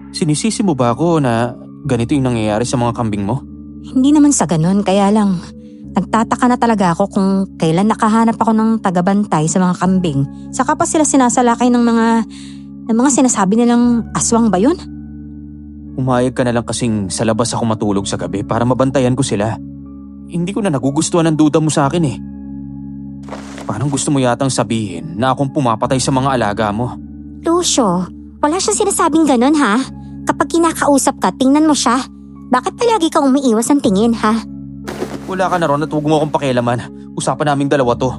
sinisisi mo ba ako na ganito yung nangyayari sa mga kambing mo? Hindi naman sa ganun, kaya lang nagtataka na talaga ako kung kailan nakahanap ako ng tagabantay sa mga kambing. Saka pa sila sinasalakay ng mga sinasabi nilang aswang ba yun? Umayag ka na lang kasing sa labas ako matulog sa gabi para mabantayan ko sila. hindi ko na nagugustuhan ang duda mo sa akin eh. Parang gusto mo yatang sabihin na akong pumapatay sa mga alaga mo. Lucio, wala siyang sinasabing ganun ha. Kapag kinakausap ka, tingnan mo siya. Bakit palagi kang umiiwas ang tingin ha? Wala ka na ron at huwag mo akong pakialaman. Usapan naming dalawa to.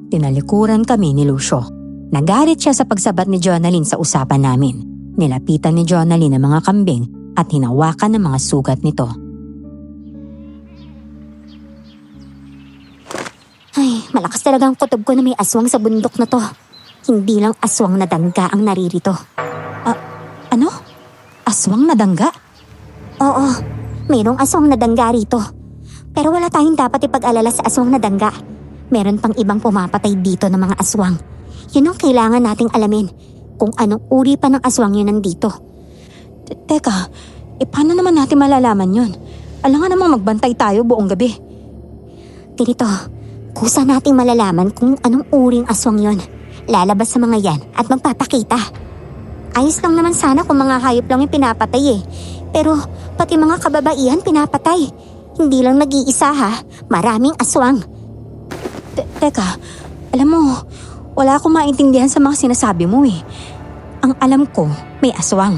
Tinalikuran kami ni Lucio. Nagalit siya sa pagsabat ni Jonalyn sa usapan namin. Nilapitan ni Jonalyn ang mga kambing at hinawakan ang mga sugat nito. Ay, malakas talaga ang kutob ko na may aswang sa bundok na to. Hindi lang aswang na dangga ang naririto. Ano? Aswang na dangga? Oo, mayroong aswang na dangga rito. Pero wala tayong dapat ipag-alala sa aswang na dangga. Meron pang ibang pumapatay dito ng mga aswang. Yun ang kailangan nating alamin. Kung anong uri pa ng aswang yun nandito. Teka, paano naman natin malalaman yun? Alangan namang magbantay tayo buong gabi. Ganito, kusa nating malalaman kung anong uring aswang yun. Lalabas sa mga yan at magpapakita. Ayos lang naman sana kung mga hayop lang yung pinapatay eh. Pero pati mga kababaihan pinapatay. Hindi lang nag-iisa ha, maraming aswang. Teka, alam mo, wala akong maintindihan sa mga sinasabi mo eh. Ang alam ko, may aswang.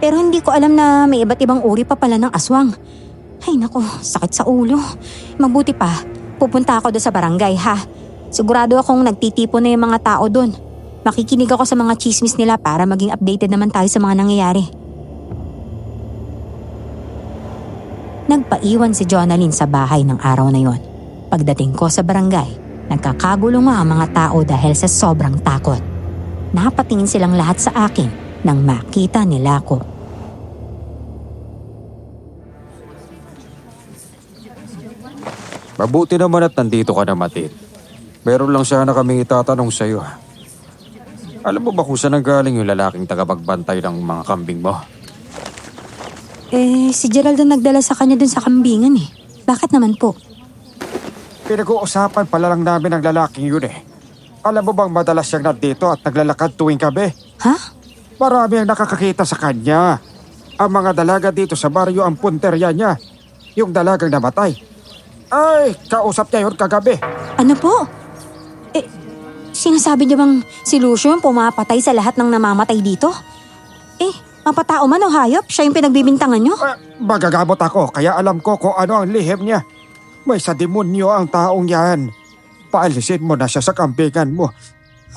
Pero hindi ko alam na may iba't ibang uri pa pala ng aswang. Ay nako, sakit sa ulo. Mabuti pa, pupunta ako doon sa barangay ha. Sigurado akong nagtitipon na yung mga tao doon. Makikinig ako sa mga chismis nila para maging updated naman tayo sa mga nangyayari. Nagpaiwan si Jonalyn sa bahay ng araw na yon. Pagdating ko sa barangay, nagkakagulo nga ang mga tao dahil sa sobrang takot. Napatingin silang lahat sa akin nang makita nila ko. Mabuti naman at nandito ka na, Matit. Meron lang sana kaming itatanong sa'yo. Alam mo ba kung saan nanggaling yung lalaking tagapagbantay ng mga kambing mo? Si Gerald ang nagdala sa kanya dun sa kambingan eh. Bakit naman po? Pinag-uusapan pala lang namin ang lalaking yun eh. Alam mo bang madalas siyang nandito at naglalakad tuwing gabi? Ha? Marami ang nakakakita sa kanya. Ang mga dalaga dito sa baryo ang punterya niya. Yung dalagang namatay. Ay, kausap niya yun kagabi. Ano po? Sinasabi niyo bang si Lucio yung pumapatay sa lahat ng namamatay dito? Mapatao man o hayop, siya yung pinagbibintangan niyo? Magagamot ako kaya alam ko kung ano ang lihim niya. May sa demonyo ang taong yan. Paalisin mo na siya sa kambingan mo.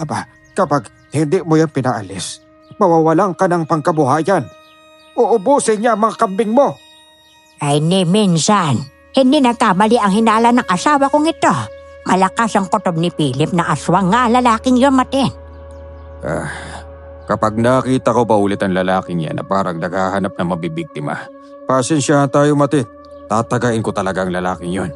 Aba, kapag hindi mo yan pinaalis, mawawalan ka ng pangkabuhayan. Uubusin niya ang mga kambing mo. Ay ni minsan, hindi nagkamali ang hinala ng asawa kong ito. Malakas ang kutob ni Philip na aswang nga lalaking yun, Matin. Kapag nakita ko pa ulit ang lalaking yan na parang naghahanap na mabibiktima, pasensyahan tayo, Matit. Tatagain ko talaga ang lalaking yun.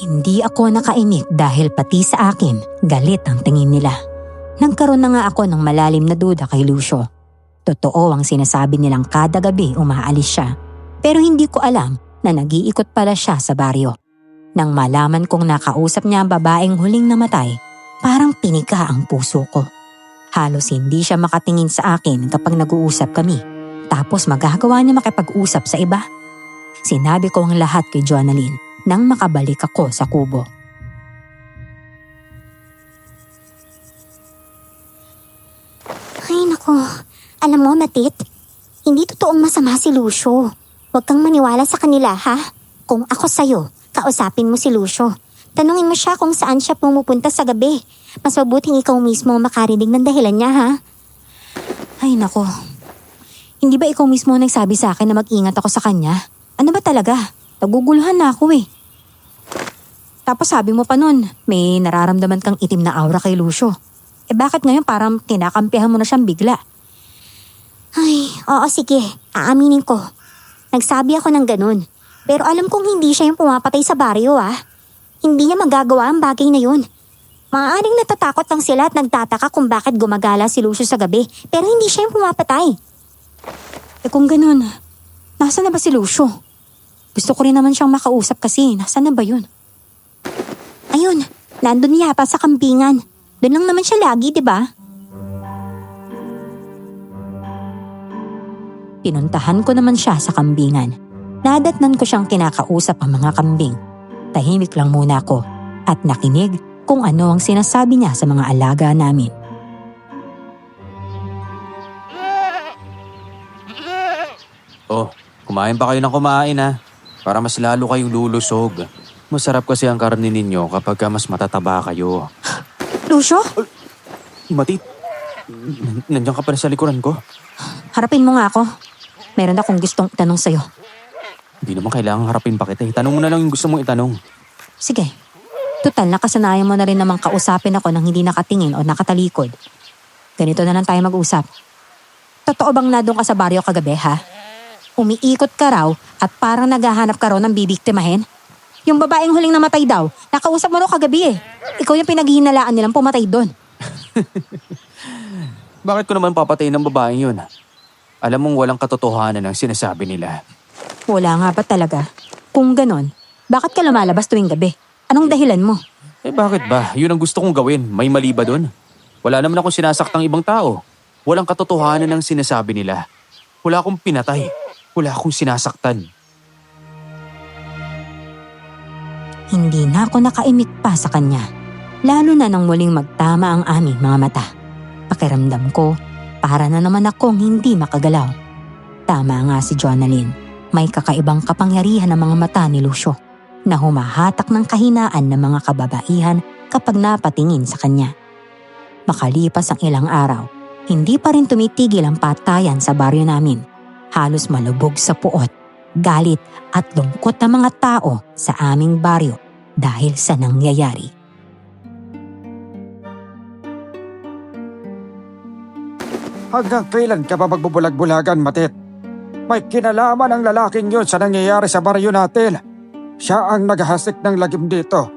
Hindi ako nakainik dahil pati sa akin, galit ang tingin nila. Nagkaroon na nga ako ng malalim na duda kay Lucio. Totoo ang sinasabi nilang kada gabi umaalis siya. Pero hindi ko alam na nag-iikot pala siya sa baryo. Nang malaman kong nakausap niya ang babaeng huling namatay, parang pinika ang puso ko. Halos hindi siya makatingin sa akin kapag nag-uusap kami. Tapos magagawa niya makipag-usap sa iba. Sinabi ko ang lahat kay Jonalyn nang makabalik ako sa kubo. Ay nako, alam mo Matit, hindi totoong masama si Lucio. Huwag kang maniwala sa kanila ha. Kung ako sa'yo, kausapin mo si Lucio. Tanungin mo siya kung saan siya pumupunta sa gabi. Mas mabuting ikaw mismo makarinig ng dahilan niya ha. Ay nako, hindi ba ikaw mismo nagsabi sa akin na mag-ingat ako sa kanya? Ano ba talaga? Naguguluhan na ako eh. Tapos sabi mo pa nun, may nararamdaman kang itim na aura kay Lucio. Bakit ngayon parang kinakampihan mo na siyang bigla? Ay, oo sige, aaminin ko. Nagsabi ako ng ganun. Pero alam kong hindi siya yung pumapatay sa baryo ah. Hindi niya magagawa ang bagay na yun. Maaaring natatakot lang sila at nagtataka kung bakit gumagala si Lucio sa gabi. Pero hindi siya yung pumapatay. Kung ganun, nasa na ba si Lucio? Gusto ko rin naman siyang makausap kasi, nasa na ba yun? Ayun, nandun yata sa kambingan. Doon lang naman siya lagi, di ba? Pinuntahan ko naman siya sa kambingan. Nadatnan ko siyang kinakausap ang mga kambing. Tahimik lang muna ako at nakinig kung ano ang sinasabi niya sa mga alaga namin. Oh, kumain pa kayo ng kumain ha. Para mas lalo kayong lulusog. Masarap kasi ang karne ninyo kapag mas matataba kayo. Lucio, Matit, nandiyan ka pala sa likuran ko. harapin mo nga ako. Meron akong gustong itanong sa'yo. Hindi naman kailangang harapin pa kita. Itanong mo na lang yung gusto mong itanong. Sige. Tutal, nakasanayan mo na rin namang kausapin ako nang hindi nakatingin o nakatalikod. Ganito na lang tayo mag-usap. Totoo bang nadong ka sa baryo kagabi, ha? Umiikot ka raw at parang naghahanap ka raw ng bibiktimahin? Yung babaeng huling namatay daw, nakausap mo raw kagabi eh. Ikaw yung pinaghihinalaan nilang pumatay doon. Bakit ko naman papatayin ng babaeng yun? Alam mong walang katotohanan ang sinasabi nila. Wala nga ba talaga? Kung ganon, bakit ka lumalabas tuwing gabi? Anong dahilan mo? Eh bakit ba? Yun ang gusto kong gawin. May mali ba dun? Wala naman akong sinasaktang ibang tao. Walang katotohanan ang sinasabi nila. Wala akong pinatay. Wala akong sinasaktan. Hindi na ako nakaimik pa sa kanya. Lalo na nang muling magtama ang aming mga mata. Pakiramdam ko, para na naman akong hindi makagalaw. Tama nga si Jonalyn. May kakaibang kapangyarihan ng mga mata ni Lucio na humahatak ng kahinaan ng mga kababaihan kapag napatingin sa kanya. Makalipas ang ilang araw, hindi pa rin tumitigil ang patayan sa baryo namin. Halos malubog sa puot, galit at lungkot ng mga tao sa aming baryo dahil sa nangyayari. Hanggang kailan ka ba magbubulag-bulagan, Matit? May kinalaman ang lalaking yun sa nangyayari sa baryo natin. Siya ang naghahasik ng lagim dito.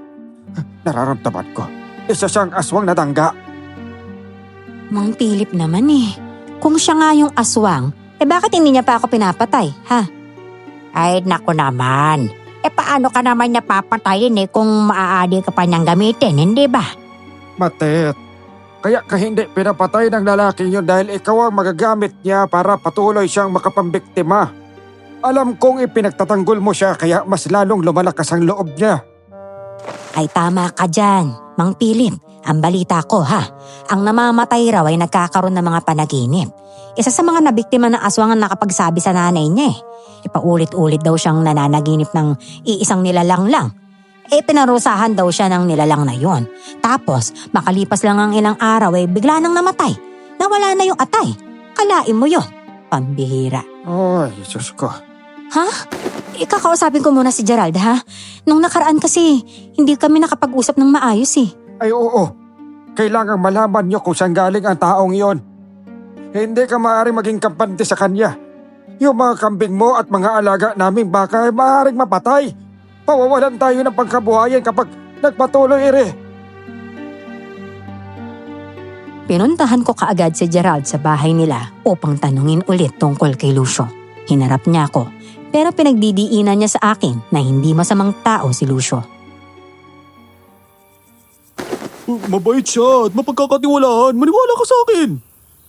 Nararamdaman ko, isa siyang aswang na dangga. Mang Philip naman eh. Kung siya nga yung aswang, bakit hindi niya pa ako pinapatay, ha? Ay, naku naman. Paano ka naman niya papatayin kung maaari ka pa niyang gamitin, hindi ba? Matit, kaya ka hindi pinapatay ng lalaking yun dahil ikaw ang magagamit niya para patuloy siyang makapambiktima. Alam kong ipinagtatanggol mo siya kaya mas lalong lumalakas ang loob niya. Ay tama ka dyan, Mang Philip. Ang balita ko ha, ang namamatay raw ay nagkakaroon ng mga panaginip. Isa sa mga nabiktima ng aswang ang nakapagsabi sa nanay niya Paulit-ulit daw siyang nananaginip ng iisang nilalang lang. Pinarusahan daw siya ng nilalang na yon. Tapos makalipas lang ang ilang araw bigla nang namatay. Nawala na yung atay. Kalain mo yon. Pambihira. Ay, Diyos ko. Ha? Kakausapin ko muna si Gerald ha. Nung nakaraan kasi hindi kami nakapag-usap ng maayos Ay oo, kailangang malaman niyo kung saan galing ang taong iyon. Hindi ka maaaring maging kampante sa kanya. Yung mga kambing mo at mga alaga namin baka ay maaaring mapatay. Pawawalan tayo ng pagkabuhayan kapag nagpatuloy Pinuntahan ko kaagad si Gerald sa bahay nila upang tanungin ulit tungkol kay Lucio. Hinarap niya ako pero pinagdidiinan niya sa akin na hindi masamang tao si Lucio. Mabait siya at mapagkakatiwalaan. Maniwala ka sa akin.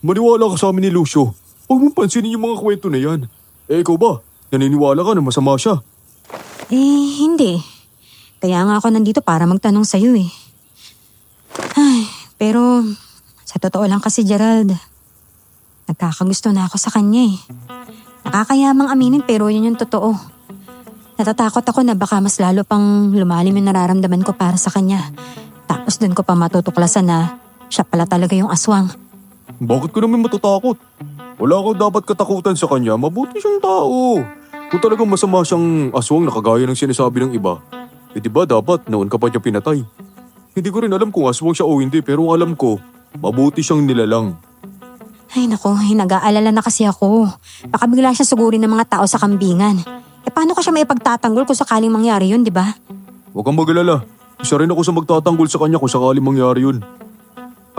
Maniwala ka sa amin ni Lucio. Huwag mong pansinin yung mga kwento na yan. Ikaw ba? Naniniwala ka na masama siya? Hindi. Kaya nga ako nandito para magtanong sa'yo Ay, pero sa totoo lang kasi Gerald, nagkakagusto na ako sa kanya Nakakayamang aminin pero yun yung totoo. Natatakot ako na baka mas lalo pang lumalim yung nararamdaman ko para sa kanya. Tapos dun ko pa matutuklasan na siya pala talaga yung aswang. Bakit ka naman matatakot? Wala kang dapat katakutan sa kanya. Mabuti siyang tao. Kung talagang masama siyang aswang na kagaya ng sinasabi ng iba, diba dapat noon ka pa niya pinatay? Hindi ko rin alam kung aswang siya o hindi pero alam ko, mabuti siyang nilalang. Ay nako, nag-aalala na kasi ako. Baka bigla siya sugurin ng mga tao sa kambingan. Paano ka siya may pagtatanggol kung sakaling mangyari yun, di ba? Huwag kang magalala. Isa rin ako sa magtatanggol sa kanya kung sakaling mangyari yun.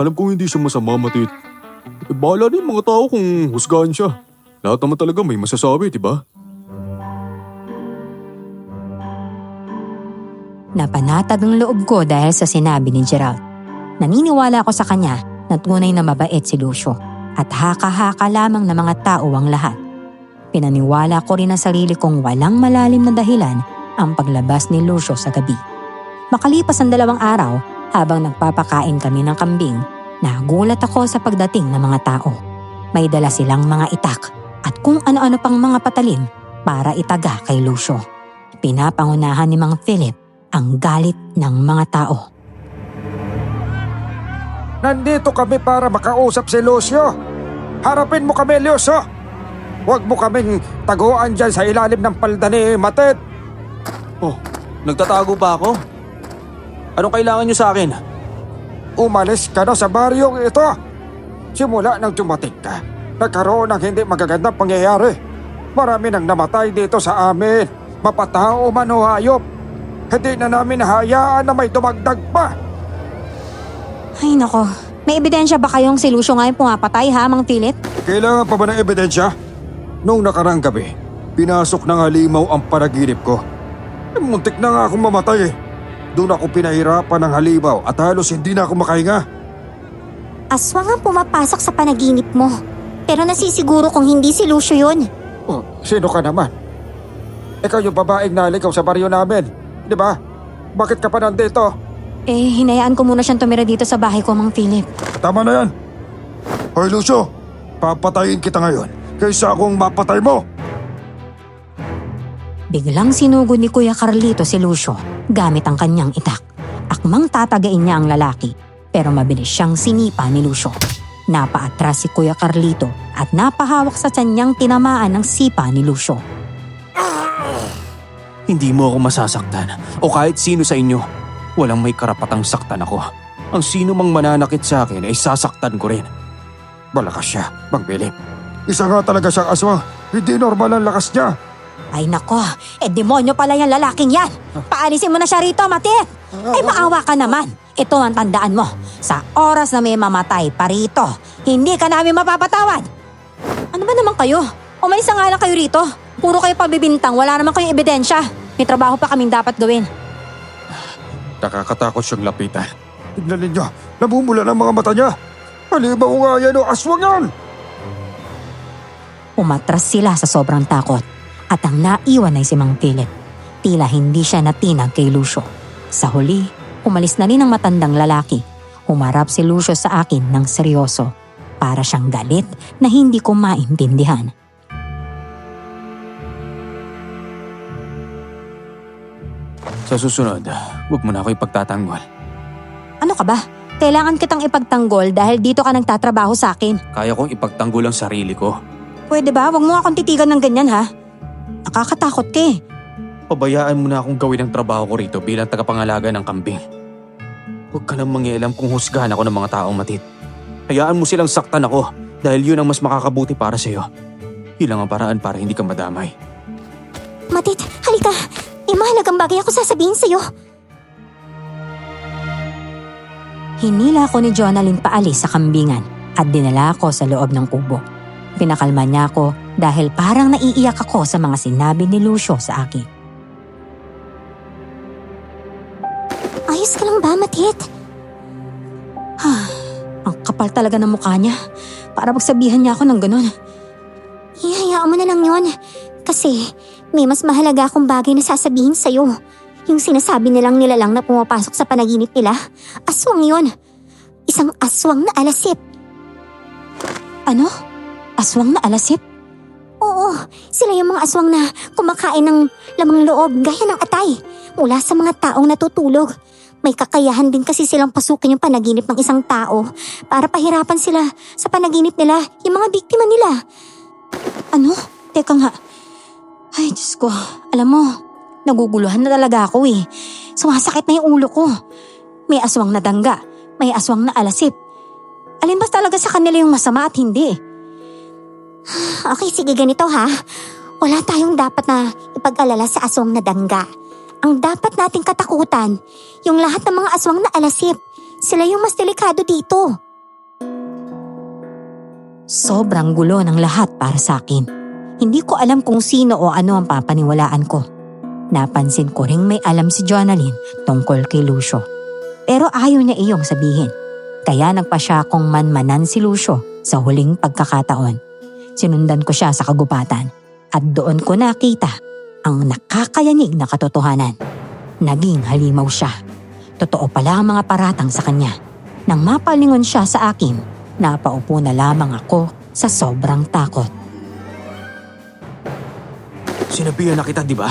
Alam kong hindi siya masama, Matit. Bahala na yung mga tao kung husgahan siya. Lahat naman talaga may masasabi, di ba? Napanatag ang loob ko dahil sa sinabi ni Gerald. Naniniwala ako sa kanya na tunay na mabait si Lucio at haka-haka lamang ng mga tao ang lahat. Pinaniwala ko rin ang sarili kong walang malalim na dahilan ang paglabas ni Lucio sa gabi. Makalipas ang 2 araw, habang nagpapakain kami ng kambing, nagulat ako sa pagdating ng mga tao. May dala silang mga itak at kung ano-ano pang mga patalim para itaga kay Lucio. Pinapangunahan ni Mang Philip ang galit ng mga tao. Nandito kami para makausap si Lucio. Harapin mo kami, Lucio. Huwag mo kaming taguan dyan sa ilalim ng palda ni Matet. Oh, nagtatago pa ako? Anong kailangan niyo sa akin? Umalis ka na sa baryong ito. Simula nang dumating ka, nagkaroon ng hindi magagandang pangyayari. Marami nang namatay dito sa amin. Mapatao man o hayop. Hindi na namin hayaan na may dumagdag pa. Ay nako, may ebidensya ba kayong si Lucio nga yung pumapatay ha, Mang Philip? Kailangan pa ba ng ebidensya? Noong nakarang gabi, pinasok ng halimaw ang panaginip ko. Muntik na nga akong mamatay eh. Doon ako pinahirapan ng halimaw at halos hindi na ako makahinga. Aswang ang pumapasok sa panaginip mo. Pero nasisiguro kung hindi si Lucio yun. Oh, sino ka naman? Ikaw yung babaeng naligaw sa baryo namin, di ba? Bakit ka pa nandito? Hinayaan ko muna siyang tumira dito sa bahay ko, Mang Philip. Tama na yan. Hoy Lucio, papatayin kita ngayon kaysa akong mapatay mo. Biglang sinugod ni Kuya Carlito si Lucio gamit ang kanyang itak. Akmang tatagain niya ang lalaki pero mabilis siyang sinipa ni Lucio. Napaatras si Kuya Carlito at napahawak sa tiyan tinamaan ng sipa ni Lucio. Hindi mo ako masasaktan o kahit sino sa inyo. Walang may karapatang saktan ako. Ang sino mang mananakit sa akin ay sasaktan ko rin. Malakas siya, Mang Philip. Isa nga talaga siyang aswang. Hindi normal ang lakas niya. Ay nako, demonyo pala yung lalaking yan. Paalisin mo na siya rito, Matit. Ay maawa ka naman. Ito ang tandaan mo. Sa oras na may mamatay pa rito, hindi ka namin mapapatawad. Ano ba naman kayo? Umalis na nga lang kayo rito. Puro kayo pabibintang, wala naman kayong ebidensya. May trabaho pa kaming dapat gawin. Nakakatakot siyang lapitan. Tignan ninyo, namumula ng mga mata niya. Halimaw nga yan o aswang yan! Umatras sila sa sobrang takot. At ang naiwan ay si Mang Philip. Tila hindi siya natinag kay Lucio. Sa huli, umalis na rin ang matandang lalaki. Humarap si Lucio sa akin ng seryoso. Para siyang galit na hindi ko maintindihan. Sa susunod, huwag mo na ako ipagtatanggol. Ano ka ba? Kailangan kitang ipagtanggol dahil dito ka nagtatrabaho sa akin. Kaya kong ipagtanggol ang sarili ko. Pwede ba? Huwag mo akong titigan ng ganyan ha. Nakakatakot ka eh. Pabayaan mo na akong gawin ang trabaho ko rito bilang tagapangalaga ng kambing. Huwag ka nang mangialam kung husgahan ako ng mga taong Matit. Hayaan mo silang saktan ako dahil yun ang mas makakabuti para sa'yo. Yun lang ang paraan para hindi ka madamay. Matit, halika. May mahalagang bagay ako sasabihin sa'yo. Hinila ko ni Jonalyn paalis sa kambingan at dinala ako sa loob ng kubo. Pinakalma niya ako dahil parang naiiyak ako sa mga sinabi ni Lucio sa akin. Ayos ka lang ba, Matit? Ang kapal talaga ng mukha niya. Para magsabihan niya ako ng ganun. Ihayaan mo na lang yon. Kasi may mas mahalaga akong bagay na sasabihin sa'yo. Yung sinasabi nilang nilalang na pumapasok sa panaginip nila. Aswang yon. Isang aswang na alasip. Ano? Aswang na alasip? Oo, sila yung mga aswang na kumakain ng lamang loob gaya ng atay mula sa mga taong natutulog. May kakayahan din kasi silang pasukin yung panaginip ng isang tao para pahirapan sila sa panaginip nila, yung mga biktima nila. Ano? Teka nga. Ay, Diyos ko. Alam mo, naguguluhan na talaga ako eh. Sumasakit na yung ulo ko. May aswang na dangga. May aswang na alasip. Alin ba talaga sa kanila yung masama at hindi? Okay, sige ganito ha. Wala tayong dapat na ipag-alala sa aswang na dangga. Ang dapat nating katakutan, yung lahat ng mga aswang na alasip. Sila yung mas delikado dito. Sobrang gulo ng lahat para sa akin. Hindi ko alam kung sino o ano ang papaniwalaan ko. Napansin ko ring may alam si Jonalyn tungkol kay Lucio. Pero ayaw niya iyong sabihin. Kaya nagpa siya akong manmanan si Lucio sa huling pagkakataon. Sinundan ko siya sa kagubatan At doon ko nakita ang nakakayanig na katotohanan. Naging halimaw siya. Totoo pala ang mga paratang sa kanya. Nang mapalingon siya sa akin, napaupo na lamang ako sa sobrang takot. Sinabihan na kita, di ba?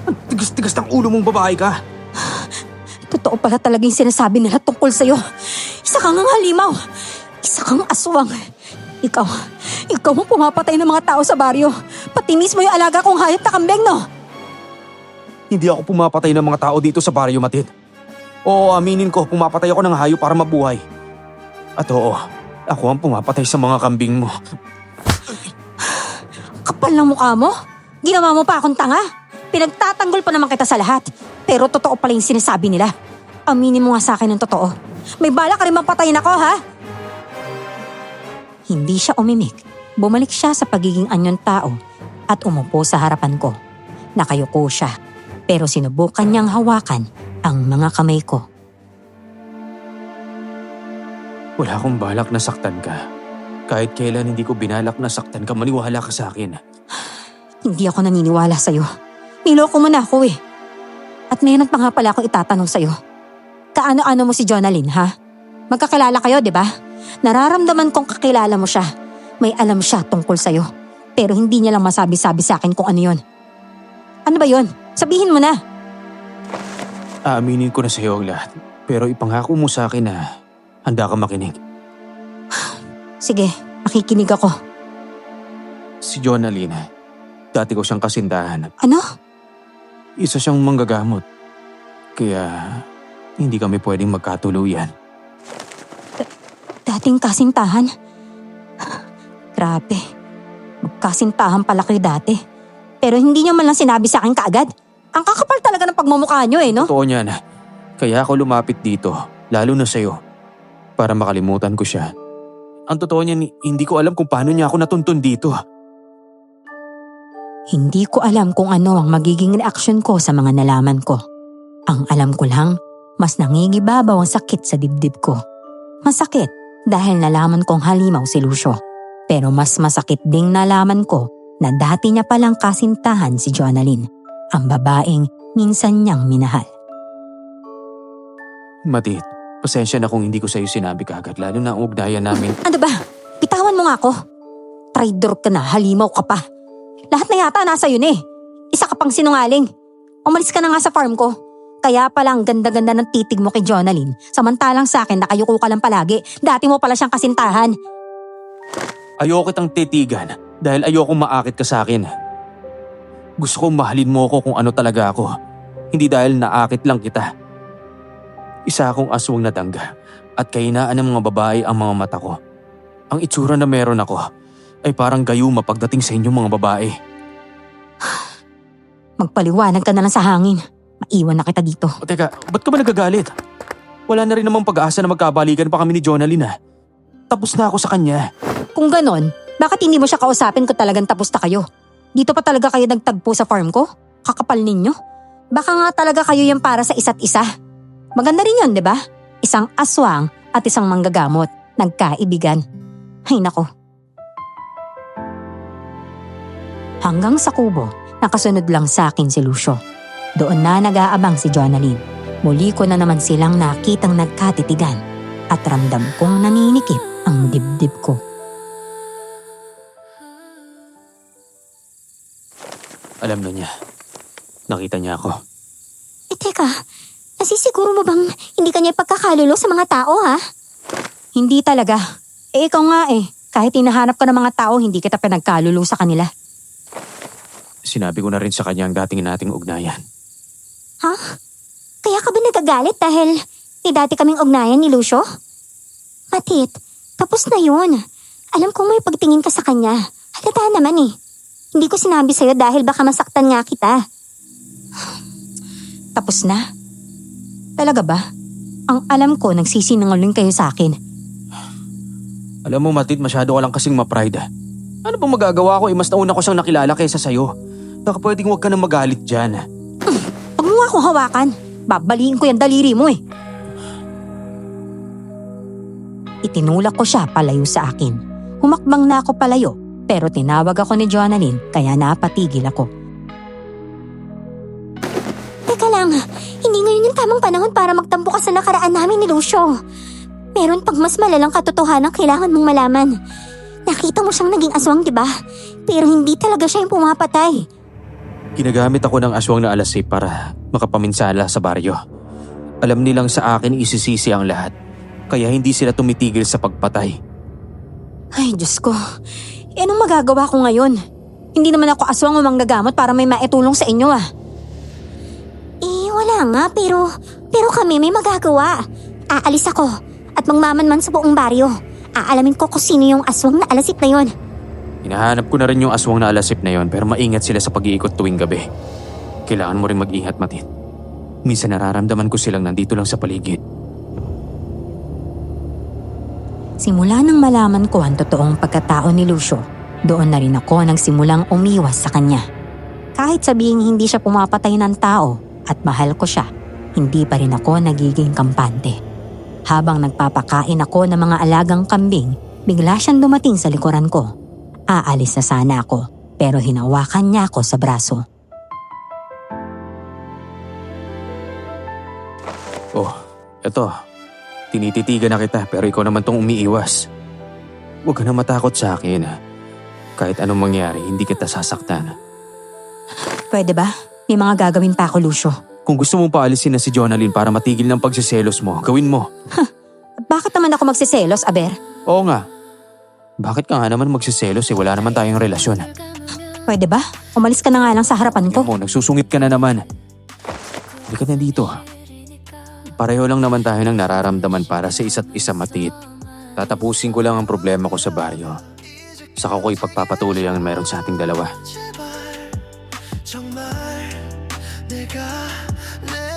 Ang tigas-tigas ng ulo mong babae ka. Totoo pala talagang sinasabi nila tungkol sa'yo. Isa kang ang halimaw. Isa kang aswang. Ikaw ang pumapatay ng mga tao sa baryo. Pati mismo yung alaga kong hayop na kambing, no? Hindi ako pumapatay ng mga tao dito sa baryo, Matid. Oo, aminin ko, pumapatay ako ng hayop para mabuhay. At oo, ako ang pumapatay sa mga kambing mo. Kapal ng mukha mo? Ginawa mo pa akong tanga? Pinagtatanggol pa naman kita sa lahat. Pero totoo pala yung sinasabi nila. Aminin mo nga sa akin ng totoo. May bala ka rin mapatayin ako, ha? Hindi siya umimik. Bumalik siya sa pagiging anyong tao at umupo sa harapan ko. Nakayuko siya, pero sinubukan niyang hawakan ang mga kamay ko. Wala akong balak na saktan ka. Kahit kailan hindi ko binalak na saktan ka, maniwala ka sa akin. Hindi ako naniniwala sa'yo. Niloko mo na ako eh. At mayroon pa nga pala akong itatanong sa'yo. Kaano-ano mo si Jonalyn, ha? Magkakilala kayo, di ba? Nararamdaman kong kakilala mo siya. May alam siya tungkol sa'yo. Pero hindi niya lang masabi-sabi sa akin kung ano yon. Ano ba yon? Sabihin mo na. Aaminin ko na sa iyo ang lahat. Pero ipangako mo sa akin na handa ka makinig. Sige, makikinig ako. Si Jonalyn, dati ko siyang kasintahan. Ano? Isa siyang manggagamot. Kaya hindi kami pwedeng magkatuluyan. Dating kasintahan? Grabe. Magkasintahan pala kayo dati. Pero hindi niyo man lang sinabi sa akin kaagad. Ang kakapal talaga ng pagmumukha niyo no? Totoo niyan. Kaya ako lumapit dito, lalo na sa'yo, para makalimutan ko siya. Ang totoo niyan, hindi ko alam kung paano niya ako natuntun dito. Hindi ko alam kung ano ang magiging reaksyon ko sa mga nalaman ko. Ang alam ko lang, mas nangingibabaw ang sakit sa dibdib ko. Masakit dahil nalaman kong halimaw si Lucio. Pero mas masakit ding nalaman ko na dati niya palang kasintahan si Jonalyn, ang babaeng minsan niyang minahal. Matid, pasensya na kung hindi ko sa'yo sinabi kagad, lalo na ang ugnayan namin. Ano ba? Bitawan mo nga ako. Traidor ka na, halimaw ka pa. Lahat na yata nasa yun eh. Isa ka pang sinungaling. Umalis ka na nga sa farm ko. Kaya pala ang ganda-ganda ng titig mo kay Jonalyn. Samantalang sa akin nakayuko ka lang palagi. Dati mo pala siyang kasintahan. Ayoko kitang titigan dahil ayokong maakit ka sa akin. Gusto kong mahalin mo ko kung ano talaga ako. Hindi dahil naakit lang kita. Isa akong aswang na dangga at kahinaan ng mga babae ang mga mata ko. Ang itsura na meron ako ay parang gayuma pagdating sa inyong mga babae. Magpaliwanag ka na lang sa hangin. Maiwan na kita dito. O teka, ba't ka ba nagagalit? Wala na rin namang pag-asa na magkabalikan pa kami ni Jonalyn ah. Tapos na ako sa kanya. Kung ganon, bakit hindi mo siya kausapin kung talagang tapos na kayo? Dito pa talaga kayo nagtagpo sa farm ko? Kakapal ninyo? Baka nga talaga kayo yan para sa isa't isa. Maganda rin yun, di ba? Isang aswang at isang manggagamot. Nagkaibigan. Ay nako. Hanggang sa kubo, nakasunod lang sa akin si Lucio. Doon na nag-aabang si Jonalyn. Muli ko na naman silang nakitang nagkatitigan at ramdam kong naninikip ang dibdib ko. Alam na niya. Nakita niya ako. Teka, nasisiguro mo bang hindi kanya ipagkakalulo sa mga tao, ha? Hindi talaga. Ikaw nga Kahit hinahanap ka ng mga tao, hindi kita pinagkalulong sa kanila. Sinabi ko na rin sa kanya ang dating nating ugnayan. Ha? Kaya ka ba nagagalit dahil may dati kaming ugnayan ni Lucio? Matit, tapos na yun. Alam kong may pagtingin ka sa kanya. Halata naman Hindi ko sinabi sa'yo dahil baka masaktan nga kita. Tapos na? Talaga ba? Ang alam ko, nagsisinungaling kayo sa akin. Alam mo, Matid, masyado ka lang kasing ma-pride. Ano bang magagawa ko? Mas nauna ko siyang nakilala kaysa sa'yo. Baka pwedeng huwag ka nang magalit dyan. Huwag mo nga akong hawakan. Babaliin ko yung daliri mo Itinulak ko siya palayo sa akin. Humakbang na ako palayo Pero tinawag ako ni Jonalyn kaya napatigil ako. Teka lang, hindi ngayon yung tamang panahon para magtampo ka sa nakaraan namin ni Lucio. Meron pang mas malalang katotohanan kailangan mong malaman. Nakita mo siyang naging aswang, di ba? Pero hindi talaga siya yung pumapatay. Ginagamit ako ng aswang na alasip para makapaminsala sa baryo. Alam nilang sa akin isisisi ang lahat, kaya hindi sila tumitigil sa pagpatay. Ay, Diyos ko. Anong magagawa ko ngayon? Hindi naman ako aswang o manggagamot para may maitulong sa inyo ah. Wala nga, pero kami may magagawa. Aalis ako at magmamanman sa buong baryo. Aalamin ko kung sino yung aswang na alasip na yon. Hinahanap ko na rin yung aswang na alasip na yon pero maingat sila sa pag-iikot tuwing gabi. Kailangan mo rin mag-ingat, Matit. Minsan nararamdaman ko silang nandito lang sa paligid. Simula nang malaman ko ang totoong pagkatao ni Lucio, doon na rin ako nagsimulang umiwas sa kanya. Kahit sabihing hindi siya pumapatay ng tao at mahal ko siya, hindi pa rin ako nagiging kampante. Habang nagpapakain ako ng mga alagang kambing, bigla siyang dumating sa likuran ko. Aalis na sana ako, pero hinawakan niya ako sa braso. Oh, eto. Tinititigan na kita pero ikaw naman tong umiiwas. Huwag ka na matakot sa akin. Kahit anong mangyari, hindi kita sasaktan. Pwede ba? May mga gagawin pa ako, Lucio. Kung gusto mong paalisin na si Jonalyn para matigil ng pagsiselos mo, gawin mo. Bakit naman ako magsiselos, Aber? Oo nga. Bakit ka nga naman magsiselos wala naman tayong relasyon? Pwede ba? Umalis ka na nga lang sa harapan ko. Mo, nagsusungit ka na naman. Hindi ka na dito. Pareho lang naman tayo ng nararamdaman para sa isa't isa, Matit. Tatapusin ko lang ang problema ko sa baryo. Saka ko ipagpapatuloy ang meron sa ating dalawa.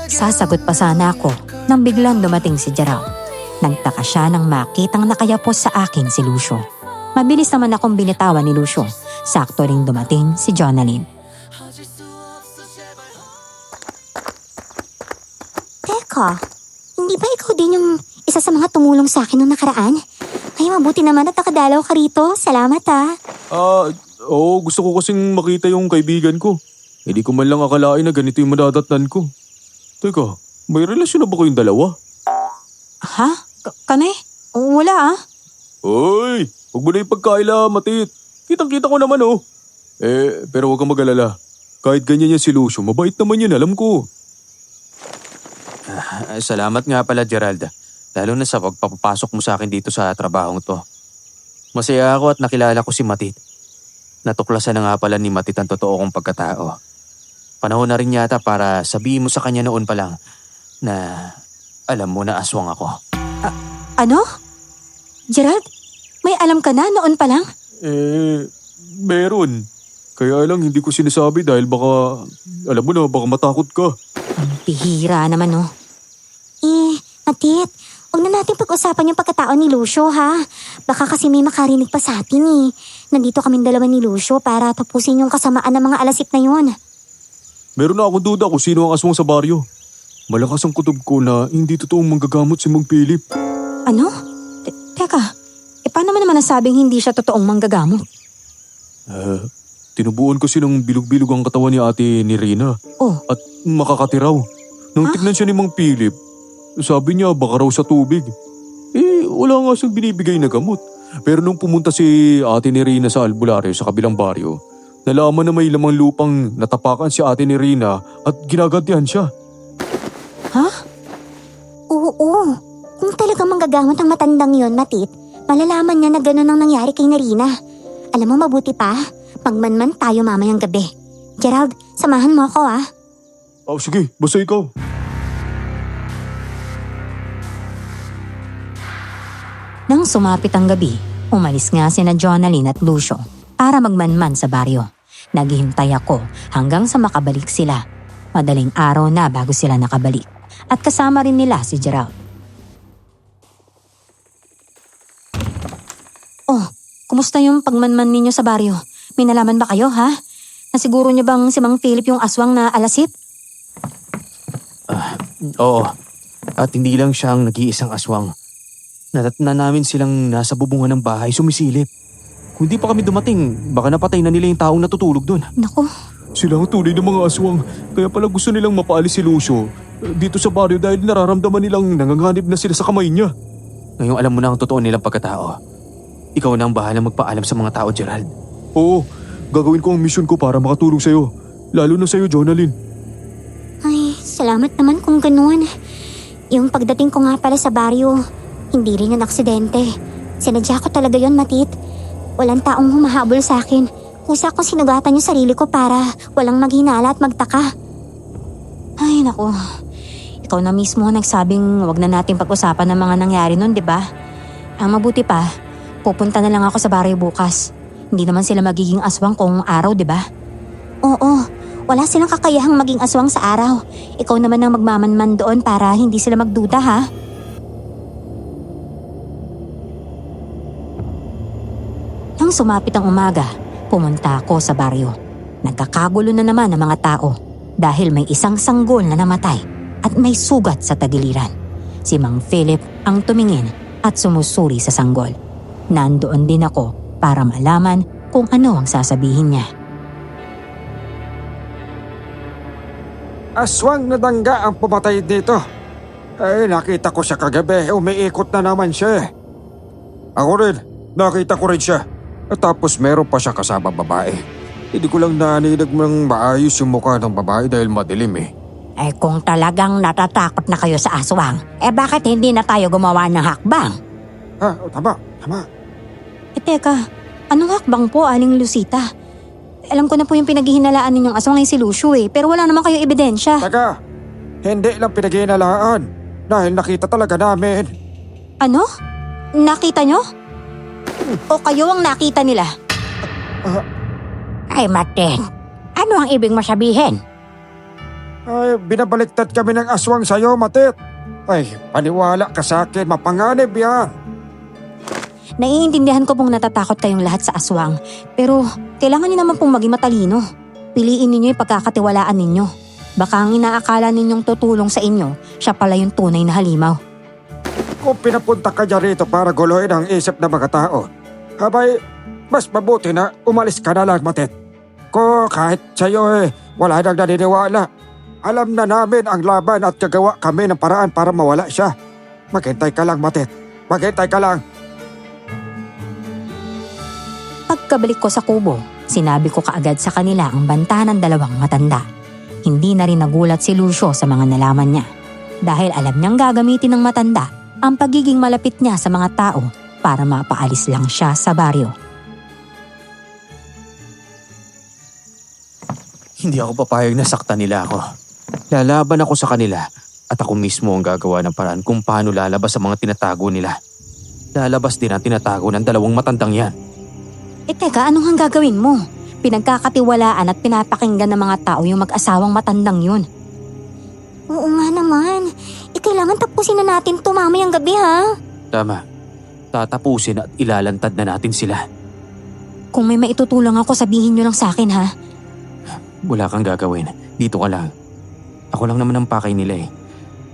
Sasagot pa sana ako nang biglang dumating si Gerald. Nagtaka siya nang makitang nakayapos sa akin si Lucio. Mabilis naman akong binitawan ni Lucio. Sakto ring dumating si Jonalyn. Teka, hindi ba ikaw din yung isa sa mga tumulong sa akin noong nakaraan? Ay, mabuti naman at nakadalaw ka rito. Salamat ah. Oo, gusto ko kasing makita yung kaibigan ko. Hindi ko man lang akalain na ganito yung madadatnan ko. Teka, may relasyon na ba kayong dalawa? Ha? Kane? Wala ah. Hoy, huwag mo na yung pagkaila, Matit. Kitang-kita ko naman oh. Pero huwag kang mag-alala. Kahit ganyan yan si Lucio, mabait naman yun, alam ko. Salamat nga pala, Gerald. Lalo na sa pagpapasok mo sa akin dito sa trabahong to. Masaya ako at nakilala ko si Matit. Natuklasan na nga pala ni Matit ang totoo kong pagkatao. Panahon na rin yata para sabihin mo sa kanya noon pa lang na alam mo na aswang ako. Ano? Gerald? May alam ka na noon pa lang? Meron. Kaya lang hindi ko sinasabi dahil baka, alam mo na, baka matakot ka. Ang bihira naman oh. Matit, huwag na natin pag-usapan yung pagkatao ni Lucio ha. Baka kasi may makarinig pa sa atin eh. Nandito kaming dalawa ni Lucio para tapusin yung kasamaan ng mga alasip na yun. Meron na akong duda kung sino ang aswang sa baryo. Malakas ang kutob ko na hindi totoong manggagamot si Mang Philip. Ano? Teka, paano mo naman nasabing hindi siya totoong manggagamot? Tinubuan kasi ng bilog-bilog ang katawan ni ate ni Rina. Oh. At makakatiraw. Nung tignan siya ni Mang Philip, sabi niya baka raw sa tubig. Wala nga siyang binibigay na gamot. Pero nung pumunta si ate ni Rina sa albularyo sa kabilang baryo, nalaman na may lamang lupang natapakan si ate ni Rina at ginagantihan siya. Ha? Oo. Kung talagang manggagamot ang matandang yon, Matit, malalaman niya na gano'n ang nangyari kay Narina. Alam mo, mabuti pa. Magmanman tayo mamayang gabi. Gerald, samahan mo ako ah. Sige, basta ikaw. Nang sumapit ang gabi, umalis nga sina Jonalyn at Lucio para magmanman sa baryo. Naghihintay ako hanggang sa makabalik sila. Madaling araw na bago sila nakabalik. At kasama rin nila si Gerald. Oh, kumusta yung pagmanman ninyo sa baryo? May nalaman ba kayo ha? Nasiguro niyo bang si Mang Philip yung aswang na alasip? Oo. At hindi lang siyang nag-iisang aswang. Natatna namin silang nasa bubungan ng bahay sumisilip. Kung di pa kami dumating, baka napatay na nila yung taong natutulog doon. Naku, Sila ang tunay ng mga aswang, kaya pala gusto nilang mapaalis si Lucio dito sa baryo dahil nararamdaman nilang nanganganib na sila sa kamay niya. Ngayong alam mo na ang totoo nilang pagkatao. Ikaw na ang bahalang magpaalam sa mga tao, Gerald. Oo, gagawin ko ang mission ko para makatulong sa'yo. Lalo na sa'yo, Jonalyn. ay, salamat naman kung ganun. Yung pagdating ko nga pala sa baryo, hindi rin yun aksidente. Sinadya ko talaga yun, Matit. Walang taong humahabol sa akin. Kusa kong sinugatan yung sarili ko para walang maghinala at magtaka. Ay, naku. Ikaw na mismo ang nagsabing wag na natin pag-usapan ng mga nangyari nun, di ba? Ang mabuti pa, pupunta na lang ako sa baryo bukas. Hindi naman sila magiging aswang kung araw, di ba? Oo, wala silang kakayahang maging aswang sa araw. Ikaw naman ang magmamanman doon para hindi sila magduda, ha? Nang sumapit ang umaga, pumunta ako sa baryo. Nagkakagulo na naman ang mga tao dahil may isang sanggol na namatay at may sugat sa tagiliran. Si Mang Philip ang tumingin at sumusuri sa sanggol. Nandoon din ako para malaman kung ano ang sasabihin niya. Aswang na dangga ang pumatay dito. Ay, nakita ko siya kagabi. Umiikot na naman siya. Ako rin, nakita ko rin siya. At tapos meron pa siya kasama babae. Hindi ko lang naninig ng maayos yung mukha ng babae dahil madilim eh. Eh kung talagang natatakot na kayo sa aswang, bakit hindi na tayo gumawa ng hakbang? Tama. Teka, anong hakbang po, Aling Lucita? Alam ko na po yung pinaghihinalaan ninyong aswang ay si Lucio pero wala naman kayong ebidensya. Taka, hindi lang pinaghihinalaan dahil nakita talaga namin. Ano? Nakita nyo? O kayo ang nakita nila? Ay, Martin. Ano ang ibig mo sabihin? Ay, binabaliktad kami ng aswang sa'yo, Matit. Ay, paniwala ka sa akin, mapanganib yan. Naiintindihan ko pong natatakot kayong lahat sa aswang. Pero kailangan niyo naman pong maging matalino. Piliin ninyo yung pagkakatiwalaan ninyo. Baka ang inaakala ninyong tutulong sa inyo, siya pala yung tunay na halimaw. Kung pinapunta ka dyan rito para guluhin ang isip ng mga tao, abay, mas mabuti na umalis ka na lang, Matit. Ko kahit sa'yo wala nang naniniwala. Alam na namin ang laban at gagawa kami ng paraan para mawala siya. Maghintay ka lang, Matit. Maghintay ka lang. Pagkabalik ko sa kubo, sinabi ko kaagad sa kanila ang banta ng dalawang matanda. Hindi na rin nagulat si Lucio sa mga nalaman niya. Dahil alam niyang gagamitin ng matanda ang pagiging malapit niya sa mga tao para mapaalis lang siya sa baryo. Hindi ako papayag na saktan nila ako. Lalaban ako sa kanila at ako mismo ang gagawa ng paraan kung paano lalabas ang mga tinatago nila. Lalabas din ang tinatago ng dalawang matandang yan. Teka, anong ang gagawin mo? Pinagkakatiwalaan at pinapakinggan ng mga tao yung mag-asawang matandang yun. Oo nga naman. Kailangan tapusin na natin ito mamayang gabi, ha? Tama. Tatapusin at ilalantad na natin sila. Kung may maitutulong ako, sabihin nyo lang sa akin, ha? Wala kang gagawin. Dito ka lang. Ako lang naman ang pakay nila eh.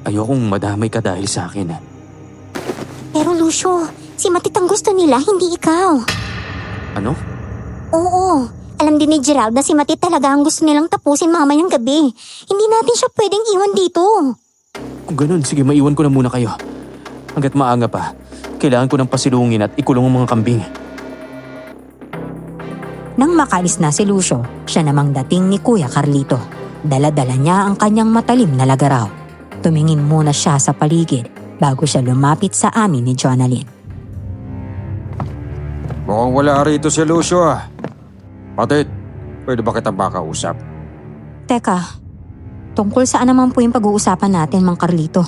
Ayokong madamay ka dahil sa akin. Pero Lucio, si Matit ang gusto nila, hindi ikaw. Ano? Oo. Alam din ni Gerald na si Matit talaga ang gusto nilang tapusin mamayang gabi. Hindi natin siya pwedeng iwan dito. Kung ganun, sige maiwan ko na muna kayo. Hanggat maanga pa, kailangan ko ng pasilungin at ikulong ang mga kambing. Nang makalis na si Lucio, siya namang dating ni Kuya Carlito. Dala-dala niya ang kanyang matalim na lagaraw. Tumingin muna siya sa paligid bago siya lumapit sa amin ni Jonalyn. Mukhang wala rito si Lucio ah. Matit, pwede ba kitang makausap? Teka, tungkol saan naman po yung pag-uusapan natin, Mang Carlito?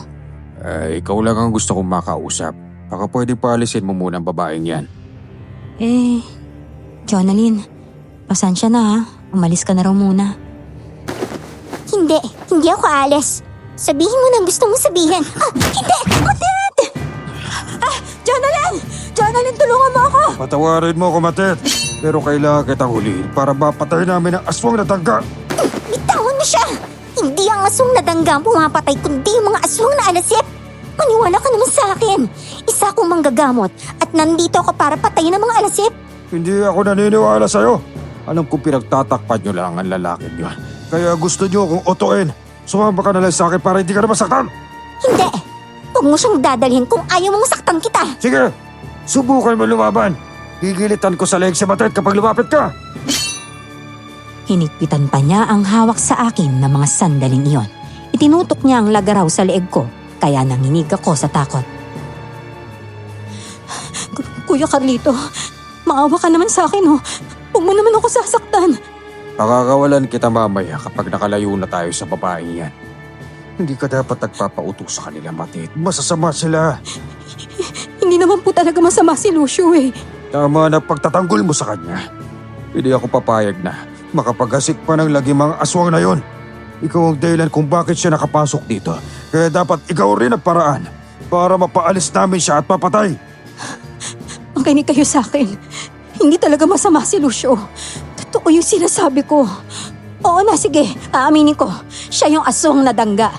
Ikaw lang ang gusto kong makausap. Baka pwede paalisin mo muna ang babaeng yan. Jonalyn, pasensya na ha. Umalis ka na raw muna. Hindi ako alis. Sabihin mo na gusto mong sabihin. Hindi! Matit! Jonalyn, tulungan mo ako! Patawarin mo ako, Matit. Pero kailangan kitang huliin para mapatay namin ang aswang na dangga. Bitawan mo siya! Hindi ang aswang na dangga ang pumapatay kundi yung mga aswang na alasip. Maniwala ka naman sa akin. Isa akong manggagamot at nandito ako para patayin ang mga alasip. Hindi ako naniniwala sa'yo. Alam kong pinagtatakpan nyo lang ang lalaking yun. Kaya gusto nyo akong utuin. Sumama ka na lang sa akin para hindi ka na masaktan. Hindi! Huwag mo siyang dadalhin kung ayaw mong saktan kita! Sige, subukan mo lumaban. Gigilitan ko sa leeg si Matet kapag lumapit ka. Hinigpitan pa niya ang hawak sa akin ng mga sandaling iyon. Itinutok niya ang lagaraw sa leeg ko, kaya nanginig ako sa takot. Kuya Carlito, maawa ka naman sa akin oh. Huwag mo naman ako sasaktan. Pakakawalan kita mamaya kapag nakalayo na tayo sa babaeng yan. Hindi ka dapat nagpapautos sa kanila, Matit. Masasama sila. Hindi naman po talaga masama si Lucio eh. Tama na pagtatanggol mo sa kanya. Hindi ako papayag na makapaghasik pa ng lagimang aswang na yon. Ikaw ang dahilan kung bakit siya nakapasok dito. Kaya dapat ikaw rin ang paraan para mapaalis namin siya at papatay. Makinig kayo sa akin. Hindi talaga masama si Lucio. Totoo yung sinasabi ko. Oo na, sige. Aaminin ko. Siya yung aswang na dangga.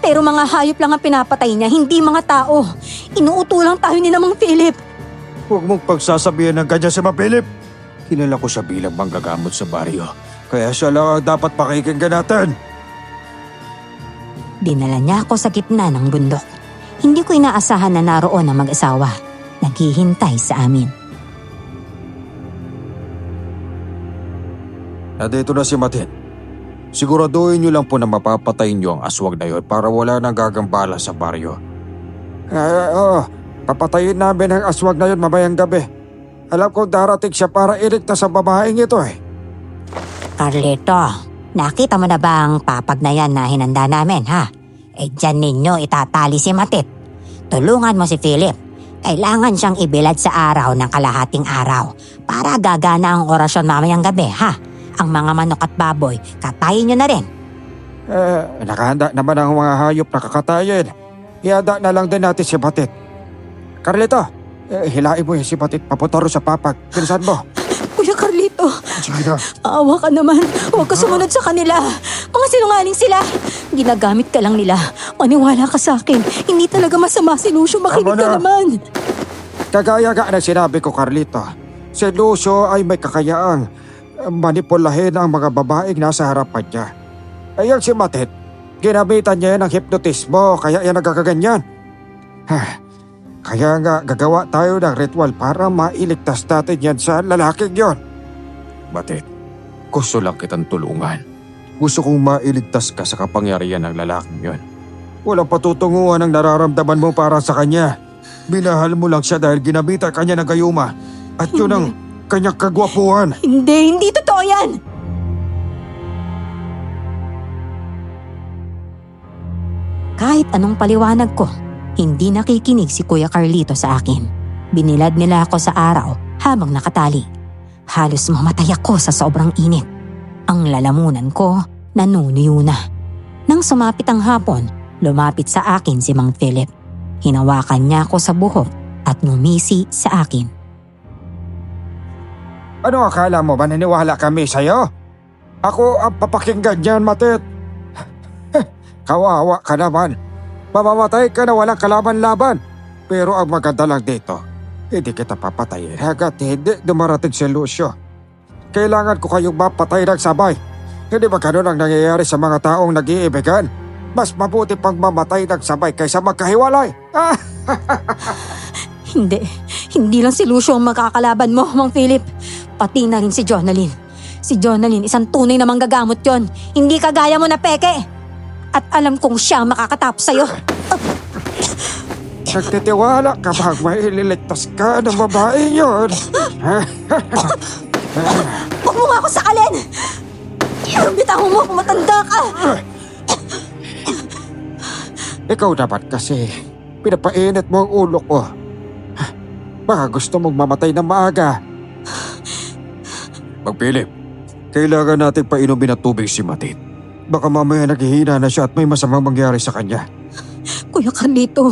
Pero mga hayop lang ang pinapatay niya, hindi mga tao. Inuuto lang tayo ni Namang Philip. Huwag mong pagsasabihan ng ganyan si Mapilip. Kilala ko siya bilang manggagamot sa baryo. Kaya siya lang ang dapat pakikinggan natin. Dinala niya ako sa gitna ng bundok. Hindi ko inaasahan na naroon ang mag-asawa. Naghihintay sa amin. Nandito na si Matin. Siguraduhin niyo lang po na mapapatay niyo ang aswang na yun para wala nang gagambala sa baryo. Oo, papatayin namin ang aswang na yun mamayang gabi. Alam kong darating siya para iligtas sa babaeng ito eh. Carlito, nakita mo na ba ang papag na yan na hinanda namin, ha? Dyan ninyo itatali si Matit. Tulungan mo si Philip. Kailangan siyang ibilad sa araw ng kalahating araw para gagana ang orasyon mamayang gabi, ha? Ang mga manok at baboy, katayin nyo na rin. Nakahanda naman ang mga hayop na kakatayin. Ihanda na lang din natin si Matit. Carlito, hilain mo yung si Matit papunta rin sa papag. Bilisan mo. Kuya Carlito, Sige na. awa ka naman. Huwag ka sumunod sa kanila. Mga sinungaling sila. Ginagamit ka lang nila. Maniwala ka sa akin. Hindi talaga masama si Lucio. Makinig Tama ka na. naman. Kagaya nga ng sinabi ko, Carlito, si Lucio ay may kakayaang manipulahin ang mga babaeng nasa harapan niya. Ayang si Matit, ginamitan niya ng hipnotismo kaya yan nagkakaganyan. Kaya nga gagawa tayo ng ritual para mailigtas natin yan sa lalaking yon. Matit, gusto lang kitang tulungan. Gusto kong mailigtas ka sa kapangyarihan ng lalaking yon. Walang patutunguhan ang nararamdaman mo para sa kanya. Minahal mo lang siya dahil ginamitan kanya ng gayuma. At yun ang kanyang kagwapuhan. Hindi totoo yan. Kahit anong paliwanag ko, hindi nakikinig si Kuya Carlito sa akin. Binilad nila ako sa araw habang nakatali. Halos mamatay ako sa sobrang init. Ang lalamunan ko nanunuyo na. Nang sumapit ang hapon, lumapit sa akin si Mang Philip. Hinawakan niya ako sa buhok at ngumisi sa akin. Ano akala mo, maniniwala kami sa'yo? Ako ang papakinggan niyan, Matit. Kawawa ka naman. Mamamatay ka na walang kalaban-laban. Pero ang maganda lang dito, hindi kita papatayin hanggat hindi dumarating si Lucio. Kailangan ko kayong mapatay ng sabay. Hindi ba ganun ang nangyayari sa mga taong nag-iibigan? Mas mabuti pang mamatay ng sabay kaysa magkahiwalay. Hindi lang si Lucio ang makakalaban mo, Mang Philip. Pati na rin si Jonalyn. Si Jonalyn, isang tunay na manggagamot yon. Hindi kagaya mo na peke. At alam kong siya ang makakatapos sa'yo. Nagtitiwala ka bang may ililigtas ka ng babae yun? Huwag mo nga ako sakalin! Bitawan mo kung matanda ka! Ikaw dapat kasi pinapainit mo ang ulo ko. Baka gusto mong mamatay ng maaga. Magpilip, kailangan natin painumin ng tubig si Matit. Baka mamaya naghihina na siya at may masamang mangyari sa kanya. Kuya Carlito,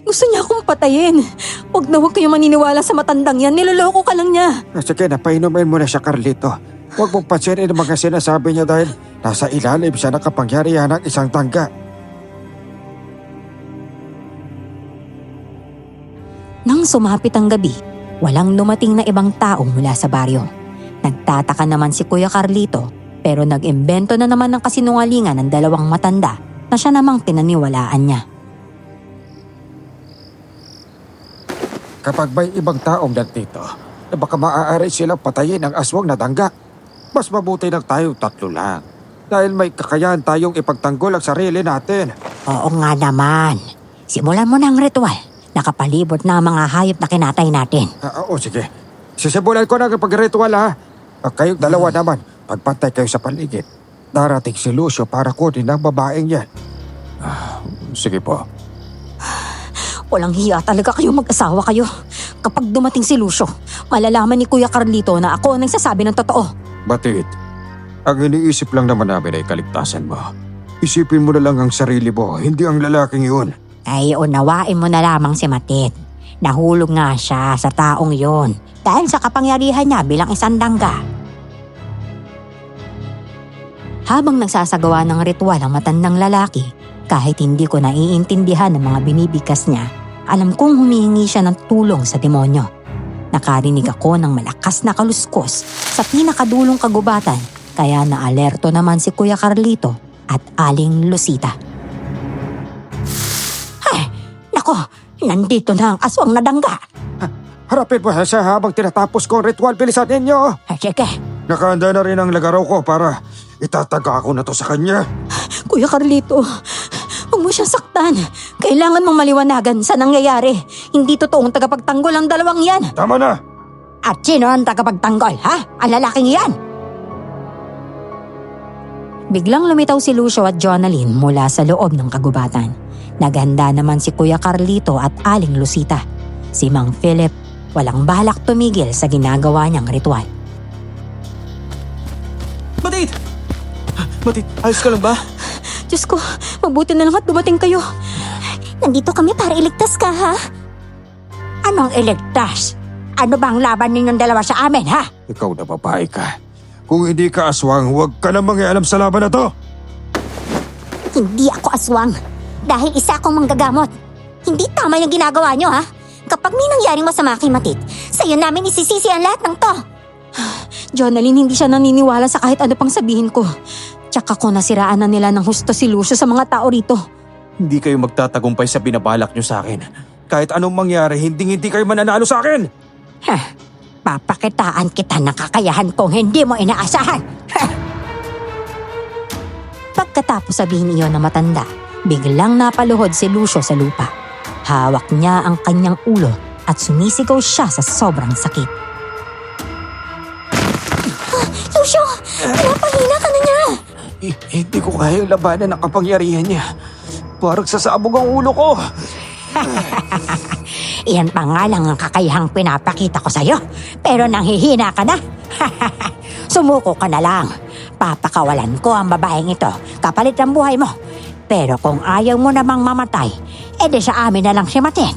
gusto niya akong patayin. Huwag na huwag kayong maniniwala sa matandang yan. Niloloko ka lang niya. Sige na, painumin mo na siya, Carlito. Huwag mong pansinin ang mga sinasabi niya dahil nasa ilalim siya ng kapangyarihan ng isang tangga. Nang sumapit ang gabi, Walang dumating na ibang tao mula sa baryo. Nagtataka naman si Kuya Carlito pero nag-imbento na naman ng kasinungalingan ng dalawang matanda na siya namang pinaniwalaan niya. Kapag may ibang taong nandito, na baka maaari silang patayin ang aswang na dangga. Mas mabuti lang tayong tatlo lang. Dahil may kakayahan tayong ipagtanggol ang sarili natin. Oo nga naman. Simulan mo na ang ritual. Nakapalibot na ang mga hayop na kinatay natin. Oo, sige. Sisimulan ko na ang pag-ritual ha. At kayong dalawa naman, pagpantay kayo sa paligid. Darating si Lucio para kunin ang babaeng yan. Sige po. Walang hiya talaga kayo mag-asawa kayo. Kapag dumating si Lucio, malalaman ni Kuya Carlito na ako ang nagsasabi ng totoo. Batit, ang iniisip lang naman namin ay kaligtasan mo. Isipin mo na lang ang sarili mo, hindi ang lalaking yun. Ay, unawain mo na lamang si Matit. Nahulog nga siya sa taong yon dahil sa kapangyarihan niya bilang isang dangga. Habang nagsasagawa ng ritual ang matandang lalaki, kahit hindi ko naiintindihan ang mga binibigkas niya, alam kong humihingi siya ng tulong sa demonyo. Nakarinig ako ng malakas na kaluskos sa pinakadulong kagubatan, kaya naalerto naman si Kuya Carlito at Aling Lucita. Nako, nandito na ang aswang na dangga. Harapin mo siya habang tinatapos ko ang ritual. Bilisan ninyo! Sige, Nakahanda na rin ang lagaraw ko para itataga ko na to sa kanya. Kuya Carlito, huwag mo siyang saktan. Kailangan mong maliwanagan sa nangyayari. Hindi totoong tagapagtanggol ang dalawang yan. Tama na! At sino ang tagapagtanggol, ha? Ang lalaking yan? Biglang lumitaw si Lucio at Jonalyn mula sa loob ng kagubatan. Naghanda naman si Kuya Carlito at Aling Lucita. Si Mang Philip, walang balak tumigil sa ginagawa niyang ritual. Matit! Matit, ayos ka lang ba? Diyos ko, mabuti na lang at dumating kayo. Nandito kami para iligtas ka, ha? Anong iligtas? Ano bang laban ninyong dalawa sa amin, ha? Ikaw na babae ka. Kung hindi ka aswang, huwag ka na mangialam sa laban na to. Hindi ako aswang. Dahil isa akong manggagamot. Hindi tama yung ginagawa nyo, ha? Kapag may nangyaring masama kay Matit, sa'yo namin isisisi ang lahat ng to. Jonalyn, hindi siya naniniwala sa kahit ano pang sabihin ko. Tsaka ko nasiraan na nila ng husto si Lucio sa mga tao rito. Hindi kayo magtatagumpay sa binabalak nyo sa akin. Kahit anong mangyari, hindi kayo mananalo sa akin. Papakitaan kita ng kakayahan kong hindi mo inaasahan. Pagkatapos sabihin iyon na matanda, biglang napaluhod si Lucio sa lupa. Hawak niya ang kanyang ulo at sumisigaw siya sa sobrang sakit. Lucio, pinapahina ka na niya. Hindi ko kayang labanan ang kapangyarihan niya. Parang sasabog ang ulo ko. Iyan pa nga lang ang kakayahang pinapakita ko sa'yo. Pero nanghihina ka na. Sumuko ka na lang. Papakawalan ko ang babaeng ito kapalit ng buhay mo. Pero kung ayaw mo namang mamatay, edi sa amin na lang si Matit.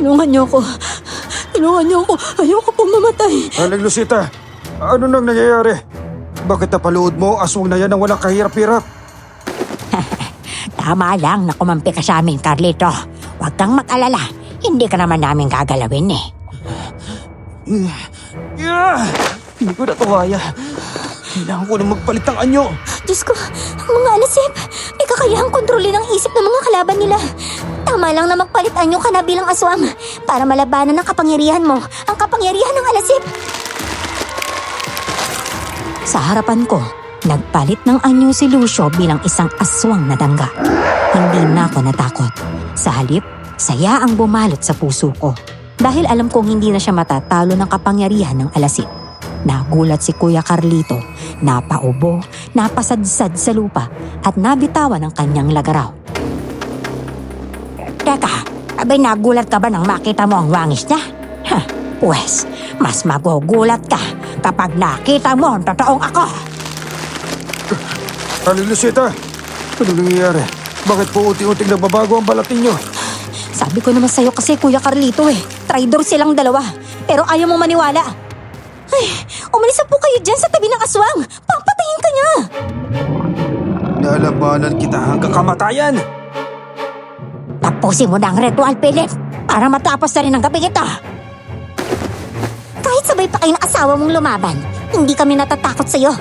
Tulungan niyo ako. Tulungan niyo ako. Ayoko pong mamatay. Aling Lucita, ano nang nangyayari? Bakit napaluod mo aswang na yan ang walang kahirap-hirap? Tama lang na kumampi ka sa amin, Carlito. Huwag kang mag-alala. Hindi ka naman namin gagalawin eh. Hindi ko na to kaya. Kailangan ko na magpalit ng anyo. Diyos ko, ang mga alasip, may kakayahang kontrolin ang isip ng mga kalaban nila. Tama lang na magpalit anyo ka na bilang aswang para malabanan ng kapangyarihan mo, ang kapangyarihan ng alasip. Sa harapan ko, nagpalit ng anyo si Lucio bilang isang aswang na dangga. Hindi na ako natakot. Sa halip, saya ang bumalot sa puso ko. Dahil alam kong hindi na siya matatalo ng kapangyarihan ng alasip. Nagulat si Kuya Carlito, napaubo, napasadsad sa lupa at nabitawan ang kanyang lagaraw. Teka, abay nagulat ka ba nang makita mo ang wangis niya? Pues, mas magugulat ka kapag nakita mo ang totoong ako. Aling Lucita, ano nangyayari? Bakit po unti-unting nababago ang balat ninyo? Sabi ko naman sa'yo kasi Kuya Carlito traidor silang dalawa. Pero ayaw mong maniwala. Ay, umalis na po kayo dyan sa tabi ng aswang. Papatayin ka niya. Lalabanan kita hanggang kamatayan. Tapusin mo na ang ritual, Philip. para matapos na rin ang gabi ito. Kahit sabay pa kayo ng asawa mong lumaban, hindi kami natatakot sa'yo.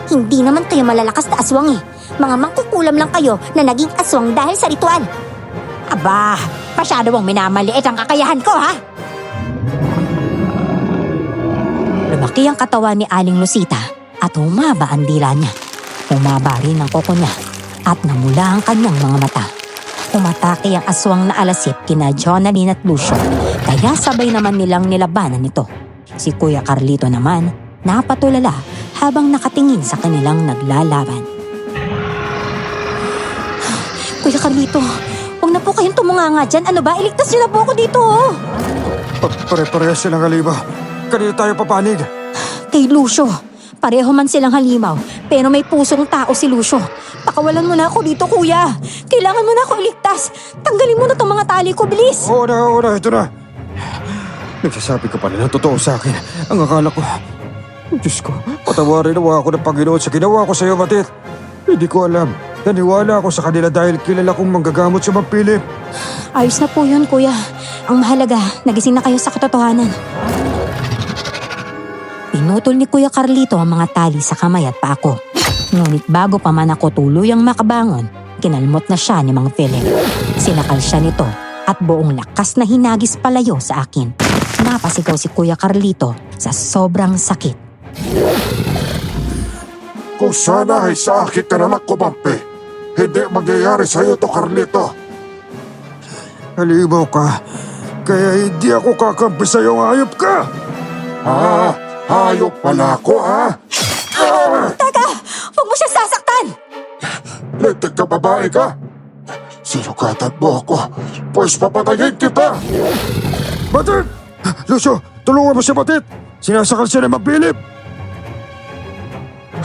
Hindi naman kayo malalakas na aswang eh. Mga mangkukulam lang kayo na naging aswang dahil sa ritual. Aba, masyado mong minamaliit ang kakayahan ko ha? Lumaki ang katawan ni Aling Lucita at humaba ang dila niya. Humaba rin ang koko niya at namula ang kanyang mga mata. Umatake ang aswang na alasip kina Jonalyn at Lucio, kaya sabay naman nilang nilabanan ito. Si Kuya Carlito naman napatulala habang nakatingin sa kanilang naglalaban. Kuya Carlito, huwag na po kayong tumunganga dyan. Ano ba? Iligtas niyo na po ako dito oh. Pare-parehas silang halimaw. Kanina tayo papanig. Kay Lucio, pareho man silang halimaw, pero may pusong tao si Lucio. Pakawalan mo na ako dito, kuya. Kailangan mo na ako iligtas. Tanggalin mo na tong mga tali ko, bilis. Oo na, ito na. Nagsasabi ka pa rin ang totoo sa akin. Ang akala ko, Diyos ko, patawarin nawa ako ng Panginoon sa ginawa ko sa iyo, Matit. Hindi ko alam. Naniwala ako sa kanila dahil kilala kong manggagamot si Mang Philip. Ayos na po yun, kuya. Ang mahalaga, nagising na kayo sa katotohanan. Pinutol ni Kuya Carlito ang mga tali sa kamay at pako. Ngunit bago pa man ako tuluyang makabangon, kinalmot na siya ni Mang Philip. Sinakal siya nito at buong lakas na hinagis palayo sa akin. Napasigaw si Kuya Carlito sa sobrang sakit. Kung sana ay sa akin ka na nagkumampi, hindi mangyayari sa'yo to, Carlito. Halimaw ka, kaya hindi ako kakampi sa iyo, hayop ka! Hayop pala ako, ha? Teka! Huwag mo siya sasaktan! Lintig ka babae ka? Sinukatan mo ako, pues papatayin kita! Matit! Lucio, tulungan mo si Matit! Sinasakal siya ni Mang Philip!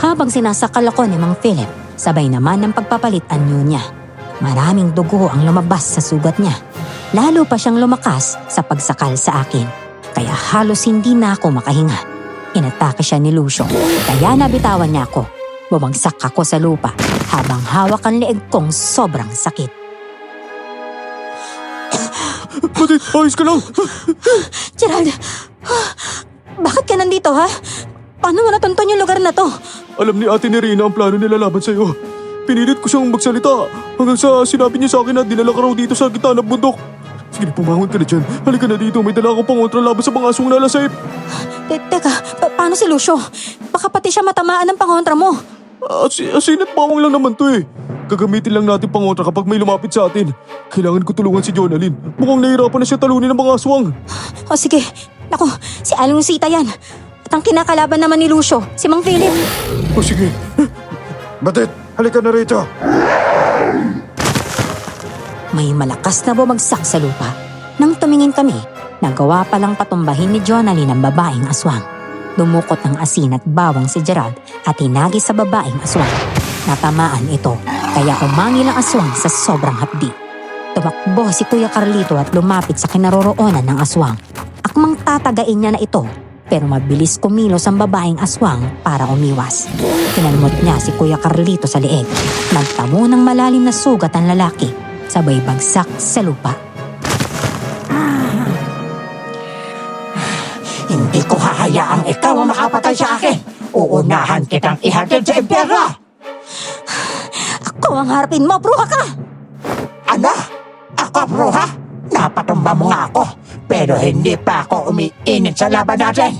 Habang sinasakal ako ni Mang Philip, sabay naman ng pagpapalit anyo niya. Maraming dugo ang lumabas sa sugat niya. Lalo pa siyang lumakas sa pagsakal sa akin. Kaya halos hindi na ako makahinga. Inatake siya ni Lucio, kaya nabitawan niya ako. Bumagsak ako sa lupa habang hawak ang leeg kong sobrang sakit. Matit, ayos ka lang! Gerald, bakit ka nandito ha? Paano mo natunton yung lugar na to? Alam ni Ate Nerina ang plano nila laban sa'yo. Pinilit ko siyang magsalita hanggang sa sinabi niya sa akin na dinala ka raw dito sa gitna ng bundok. Sige na, pumangon ka na dyan. Halika na dito, may dala akong pangontra laban sa mga asong nalasip. Teka, paano si Lucio? Baka pati siya matamaan ng pangontra mo. Asin at bawang lang naman to eh. Gagamitin lang natin pangontra kapag may lumapit sa atin. Kailangan ko tulungan si Jonalyn. Mukhang nahihirapan na siya talunin ng mga aswang. O sige, naku, si Aling Lucita yan. At ang kinakalaban naman ni Lucio, si Mang Philip. O sige. Matit, halika na rito! May malakas na bumagsak sa lupa. Nang tumingin kami, nagawa palang patumbahin ni Jonalyn ang babaeng aswang. Dumukot ng asin at bawang si Gerald at hinagis sa babaeng aswang. Natamaan ito, kaya umangil ang aswang sa sobrang hapdi. Tumakbo si Kuya Carlito at lumapit sa kinaroroonan ng aswang. Akmang tatagain niya na ito, pero mabilis kumilos ang babaeng aswang para umiwas. Kinalmot niya si Kuya Carlito sa leeg. Nagtamo ng malalim na sugat ang lalaki, sabay bagsak sa lupa. Hindi ko hahayaang ikaw ang makapatay sa akin. Uunahan kitang ihatid sa impyerno. Ako ang harapin mo, bruha ka! Ano? Ako, bruha? Napatumba mo nga ako. Pero hindi pa ako umiinit sa laban natin.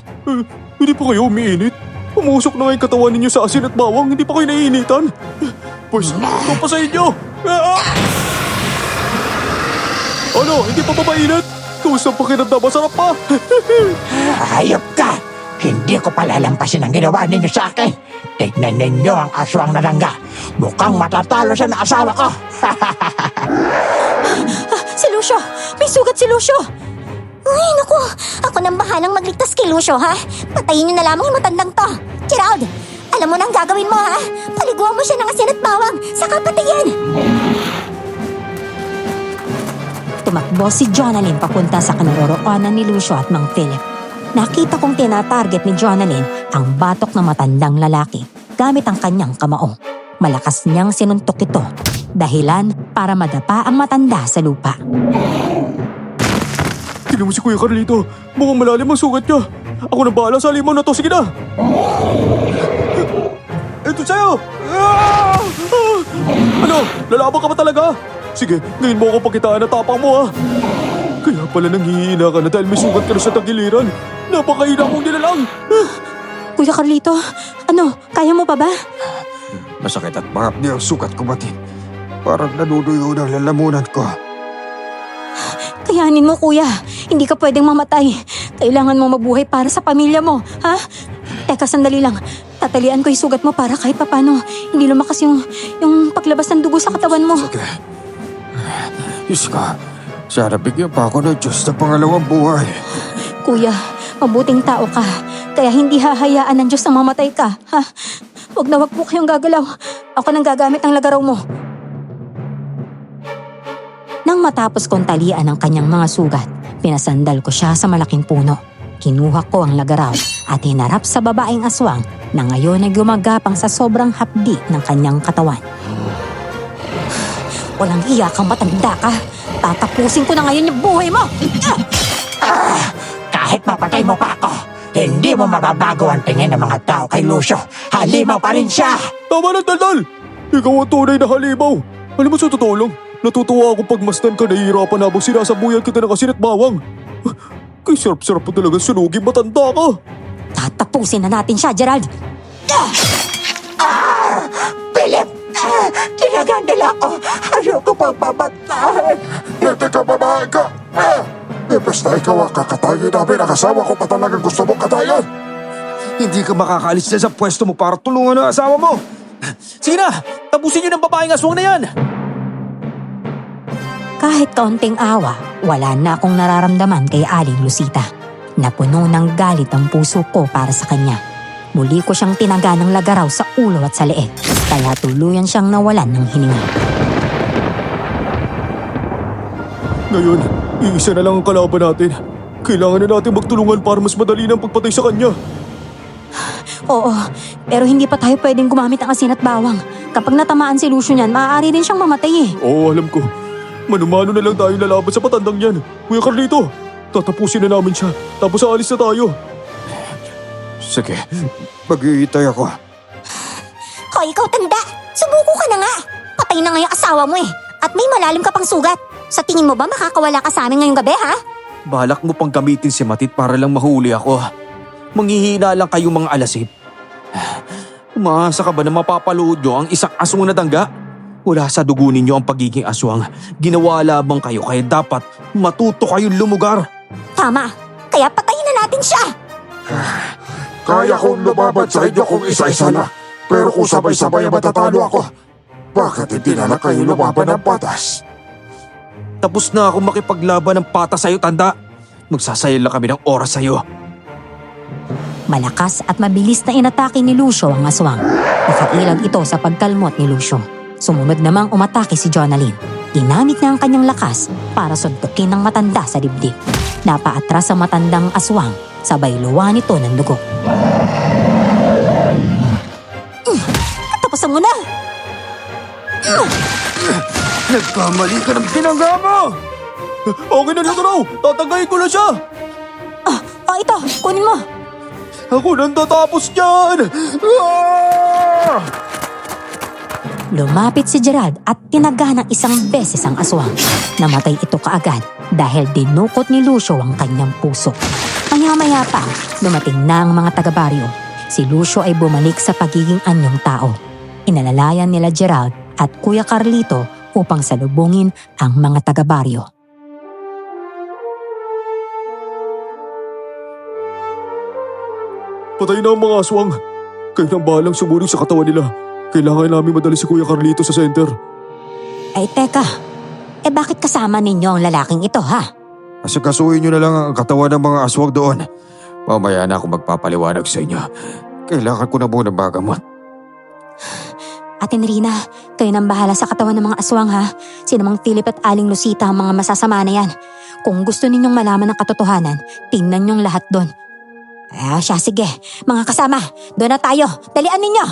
Hindi pa kayo umiinit? Pumusok na nga yung katawan ninyo sa asin at bawang, hindi pa kayo naiinitan? Pues, ito pa sa inyo! Ano, hindi pa ba mainit? Kumusta ang pakiramdam? Masarap pa! Hayop ka! Hindi ko palalampasin ang ginawa ninyo sa akin. Tignan ninyo ang aswang na langga. Mukhang matatalo siya na asawa ko. Si Lucio! May sugat si Lucio! Ay, naku! Ako nang bahalang magligtas kay Lucio, ha? Patayin niyo na lamang yung matandang to! Gerald! Alam mo na ang gagawin mo, ha? Paliguan mo siya ng asin at bawang, saka patayin! Tumakbo si Jonalyn papunta sa kinaroroonan ni Lucio at Mang Philip. Nakita kong tinatarget ni Jonalyn ang batok ng matandang lalaki gamit ang kanyang kamao. Malakas niyang sinuntok ito, dahilan para madapa ang matanda sa lupa. Tignan mo si Kuya Carlito. Mukhang malalim ang sugat niya. Ako na bahala sa limaw na to. Sige na! Ito sa'yo! Ah! Ah! Ano? Lalaban ka ba talaga? Sige, ngayon mo ako pakitaan na tapang mo ha. Kaya pala nanghihina ka na dahil may sugat ka na sa tagiliran. Napakahina kong nilalang. Kuya Carlito, ano, kaya mo pa ba? Masakit at mahapdi ang sugat ko, Matit. Parang nanunuyo ng lalamunan ko. Kayanin mo, kuya. Hindi ka pwedeng mamatay. Kailangan mo mabuhay para sa pamilya mo, ha? Teka, sandali lang. Tatalian ko yung sugat mo para kahit papano hindi lumakas yung paglabas ng dugo sa katawan mo. Sige. Diyos ko, sana bigyan pa ako ng Diyos na pangalawang buhay. Kuya, mabuting tao ka. Kaya hindi hahayaan ng Diyos na mamatay ka, ha? Huwag na huwag po kayong gagalaw. Ako nang gagamit ng lagaraw mo. Nang matapos kong talian ang kanyang mga sugat, pinasandal ko siya sa malaking puno. Kinuha ko ang lagaraw at hinarap sa babaeng aswang na ngayon ay gumagapang sa sobrang hapdi ng kanyang katawan. Walang iya kang matanda ka. Tatapusin ko na ngayon yung buhay mo! Kahit mapatay mo pa ako, hindi mo mababago ang tingin ng mga tao kay Lucio. Halimaw pa rin siya! Tama na, Daldal! Ikaw ang tunay na halimaw. Alam mo sa totoo lang, natutuwa ako pagmasdan ka, nahihirapan na habang sinasabuyan kita ng asin at bawang. Kay sarap-sarap po talaga sunugin, matanda ka. Tatapusin na natin siya, Gerald! Philip! Tinagandala ako! Ayoko pang pamatay! Hindi ka babae ka! Basta ikaw ang kakatayin namin ang asawa ko pa talagang gusto mong katayan! Hindi ka makakaalis na sa pwesto mo para tulungan ang asawa mo. Sige na! Tapusin niyo ng babaeng aswang na yan! Kahit kaunting awa, wala na akong nararamdaman kay Aling Lucita. Napuno ng galit ang puso ko para sa kanya. Muli ko siyang tinaga ng lagaraw sa ulo at sa leeg, kaya tuluyan siyang nawalan ng hininga. Ngayon, iisa na lang ang kalaban natin. Kailangan na natin magtulungan para mas madali ng pagpatay sa kanya. Oo, pero hindi pa tayo pwedeng gumamit ng asin at bawang. Kapag natamaan si Lucio niyan, maaari rin siyang mamatay eh. Oo, alam ko. Manumano na lang tayo lalaban sa patandang yan. Kuya Carlito, tatapusin na namin siya. Tapos aalis na tayo. Sige, mag-iitay ako. Hoy, ikaw tanda! Sumuko ka na nga! Patay na nga yung asawa mo eh. At may malalim ka pang sugat. Sa tingin mo ba makakawala ka sa amin ngayong gabi, ha? Balak mo pang gamitin si Matit para lang mahuli ako. Manghihina lang kayong mga alasip. Umaasa ka ba na mapapalood nyo ang isang aswang na dangga? Wala sa dugo ninyo ang pagiging aswang. Ginawa labang kayo kaya dapat matuto kayong lumugar. Tama. Kaya patayin na natin siya. Kaya kong lumaban sa inyo kung isa-isa na. Pero kung sabay-sabay ang matatalo ako, bakit hindi na lang kayo lumaban ng patas? Tapos na ako makipaglaban ng pata sa'yo, tanda. Magsasayal lang kami ng oras sa'yo. Malakas at mabilis na inatake ni Lucio ang aswang. Nakailag ito sa pagkalmot ni Lucio. Sumunod namang umatake si Jonalyn. Ginamit niya ang kanyang lakas para suntukin ng matanda sa dibdib. Napaatras ang matandang aswang, sabay luwa nito ng dugo. Tapusan mo na! Nagkamali ka ng pinangga mo! Okay na lang raw! Tatagayin ko na siya! Ito, kunin mo! Ako nang tatapos niyan! Ah! Lumapit si Gerald at tinaga ng isang beses ang aswang. Namatay ito kaagad dahil dinukot ni Lucio ang kanyang puso. Maya-maya pa, dumating na ang mga taga-baryo. Si Lucio ay bumalik sa pagiging anyong tao. Inalalayan nila Gerald at Kuya Carlito upang salubungin ang mga taga-baryo. Patay na ang mga aswang. Kayo nang bahalang sumunog sa katawan nila. Kailangan namin madali si Kuya Carlito sa center. Ay teka, bakit kasama ninyo ang lalaking ito ha? Asikasuhin nyo na lang ang katawan ng mga aswang doon. Mamaya na ako magpapaliwanag sa inyo. Kailangan ko na muna magamot. Ate Nerina, kayo nang bahala sa katawan ng mga aswang ha. Sino mang Philip at Aling Lucita ang mga masasama na yan. Kung gusto ninyong malaman ang katotohanan, tingnan niyong lahat doon. Siya, sige. Mga kasama, doon na tayo. Dalian ninyo!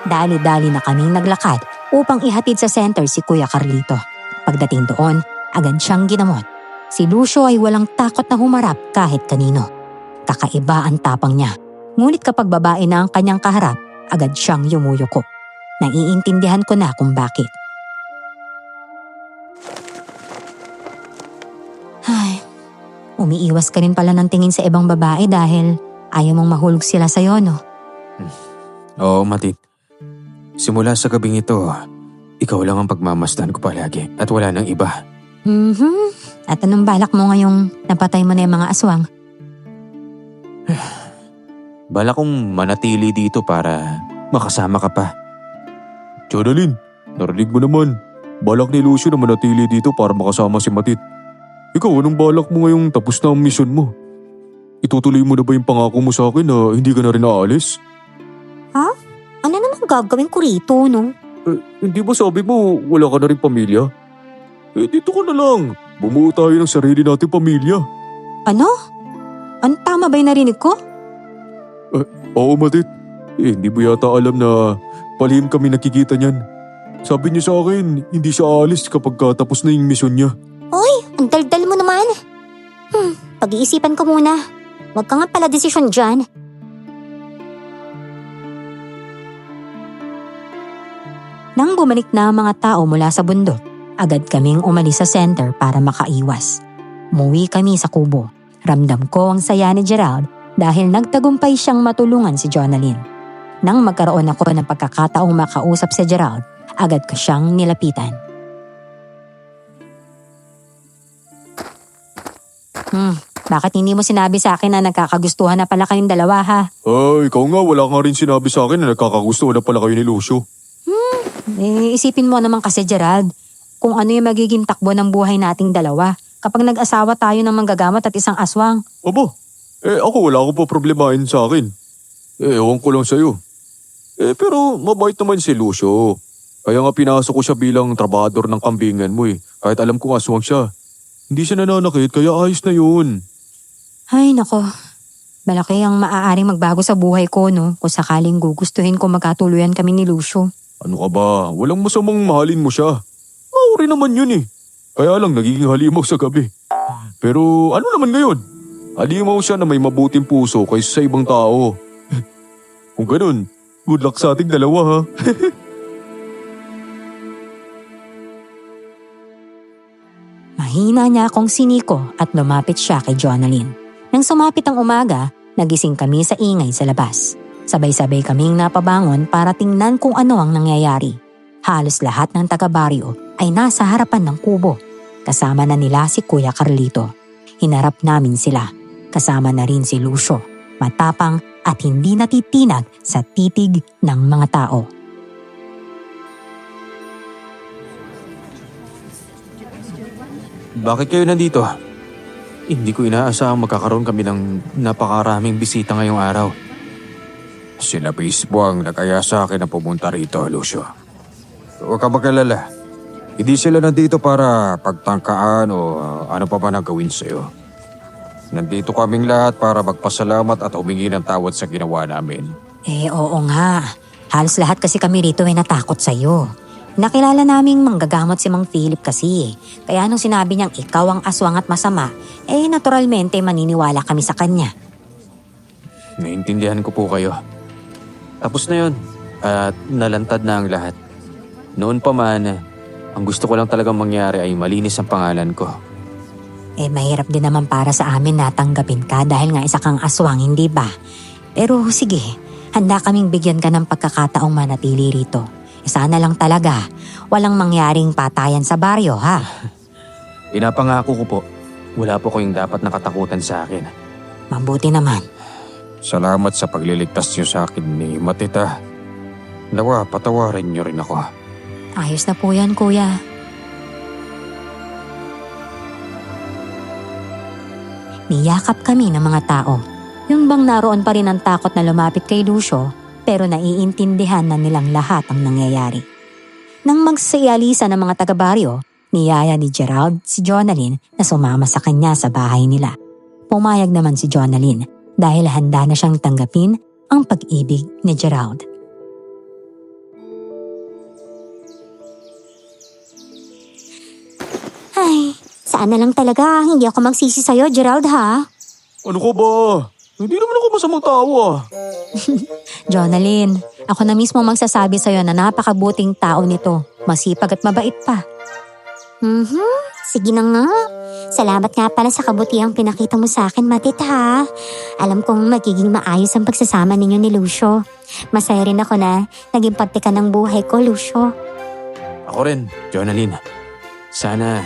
Dali-dali na kaming naglakad upang ihatid sa center si Kuya Carlito. Pagdating doon, agad siyang ginamot. Si Lucio ay walang takot na humarap kahit kanino. Kakaiba ang tapang niya. Ngunit kapag babae na ang kanyang kaharap, agad siyang yumuyuko. Naiintindihan ko na kung bakit. Ay, umiiwas ka rin pala ng tingin sa ibang babae dahil ayaw mong mahulog sila sa'yo, no? Oo, Matit. Simula sa gabing ito, ikaw lang ang pagmamasdan ko palagi at wala nang iba. At anong balak mo ngayong napatay mo na yung mga aswang? Bala kong manatili dito para makasama ka pa. Jonalyn, narinig mo naman. Balak ni Lucio na manatili dito para makasama si Matit. Ikaw, anong balak mo ngayong tapos na ang misyon mo? Itutuloy mo na ba yung pangako mo sa akin na hindi ka na rin aalis? Ano naman gagawin ko rito, no? Hindi ba sabi mo wala ka na rin pamilya? Dito ka na lang. Bumuo tayo ng sarili nating pamilya. Ano? Ang tama ba yung narinig ko? Oo, Matit. Hindi mo yata alam na palihim kami nakikita niyan. Sabi niya sa akin, hindi siya aalis kapag tapos na yung misyon niya. Ang daldal mo naman. Pag-iisipan ko muna. Huwag ka nga pala desisyon dyan. Nang bumalik na ang mga tao mula sa bundok, agad kaming umalis sa center para makaiwas. Umuwi kami sa kubo. Ramdam ko ang saya ni Gerald dahil nagtagumpay siyang matulungan si Jonalyn. Nang magkaroon ako ng pagkakataong makausap si Gerald, agad ko siyang nilapitan. Bakit hindi mo sinabi sa akin na nagkakagustuhan na pala kayong dalawa, ha? Ikaw nga, wala ka rin sinabi sa akin na nagkakagusto na pala kayo ni Lucio. Isipin mo naman kasi, Gerald, kung ano yung magiging takbo ng buhay nating dalawa kapag nag-asawa tayo ng manggagamot at isang aswang. Aba, ako wala akong problemahin sa akin. Ewan ko lang sa'yo. Pero mabait naman si Lucio. Kaya nga pinasok ko siya bilang trabador ng kambingan mo Kahit alam kong aswang siya. Hindi siya nananakit kaya ayos na yun. Ay, nako. Malaki ang maaaring magbago sa buhay ko, no? Kung sakaling gugustuhin ko magkatuluyan kami ni Lucio. Ano ka ba? Walang masamang mahalin mo siya. Mauri naman yun Kaya lang nagiging halimaw sa gabi. Pero ano naman ngayon? Halimaw siya na may mabuting puso kaysa sa ibang tao. Kung ganun, good luck sa ating dalawa, ha? Mahina niya akong siniko at lumapit siya kay Jonalyn. Nang sumapit ang umaga, nagising kami sa ingay sa labas. Sabay-sabay kaming napabangon para tingnan kung ano ang nangyayari. Halos lahat ng taga-baryo ay nasa harapan ng kubo. Kasama na nila si Kuya Carlito. Hinarap namin sila. Kasama na rin si Lucio. Matapang at hindi natitinag sa titig ng mga tao. Bakit kayo nandito? Hindi ko inaasahang magkakaroon kami ng napakaraming bisita ngayong araw. Sila Bispo ang nagaya sa akin na pumunta rito, Lucio. Huwag ka mag-alala. Hindi sila nandito para pagtangkaan o ano pa ba na gawin sa'yo. Nandito kaming lahat para magpasalamat at humingi ng tawad sa ginawa namin. Oo nga. Halos lahat kasi kami rito ay natakot sa'yo. Nakilala naming manggagamot si Mang Philip kasi. Kaya nung sinabi niyang ikaw ang aswang at masama, naturalmente maniniwala kami sa kanya. Naintindihan ko po kayo. Tapos na yun at nalantad na ang lahat. Noon pa man, ang gusto ko lang talagang mangyari ay malinis ang pangalan ko. Mahirap din naman para sa amin na tanggapin ka dahil nga isa kang aswang, hindi ba? Pero sige, handa kaming bigyan ka ng pagkakataong manatili rito. Sana lang talaga, walang mangyaring patayan sa baryo, ha? Pinapangako ko po, wala po kayong dapat nakatakutan sa akin. Mabuti naman. Salamat sa pagliligtas niyo sa akin ni Matita. Nawa, patawarin niyo rin ako. Ayos na po yan, kuya. Niyakap kami ng mga tao. Yung bang naroon pa rin ang takot na lumapit kay Lucio, pero naiintindihan na nilang lahat ang nangyayari. Nang magsayalisa ng mga taga-baryo, niyaya ni Gerald si Jonalyn na sumama sa kanya sa bahay nila. Pumayag naman si Jonalyn dahil handa na siyang tanggapin ang pag-ibig ni Gerald. Ay, sana lang talaga hindi ako magsisi sa'yo, Gerald, ha? Ano ka ba? Hindi naman ako masamang tao ah. Jonalyn, ako na mismo magsasabi sa'yo na napakabuting tao nito. Masipag at mabait pa. Sige na nga. Salamat nga pala sa kabutihang pinakita mo sa akin, Matit, ha? Alam kong magiging maayos ang pagsasama ninyo ni Lucio. Masaya rin ako na naging parte ka ng buhay ko, Lucio. Ako rin, Jonalyn. Sana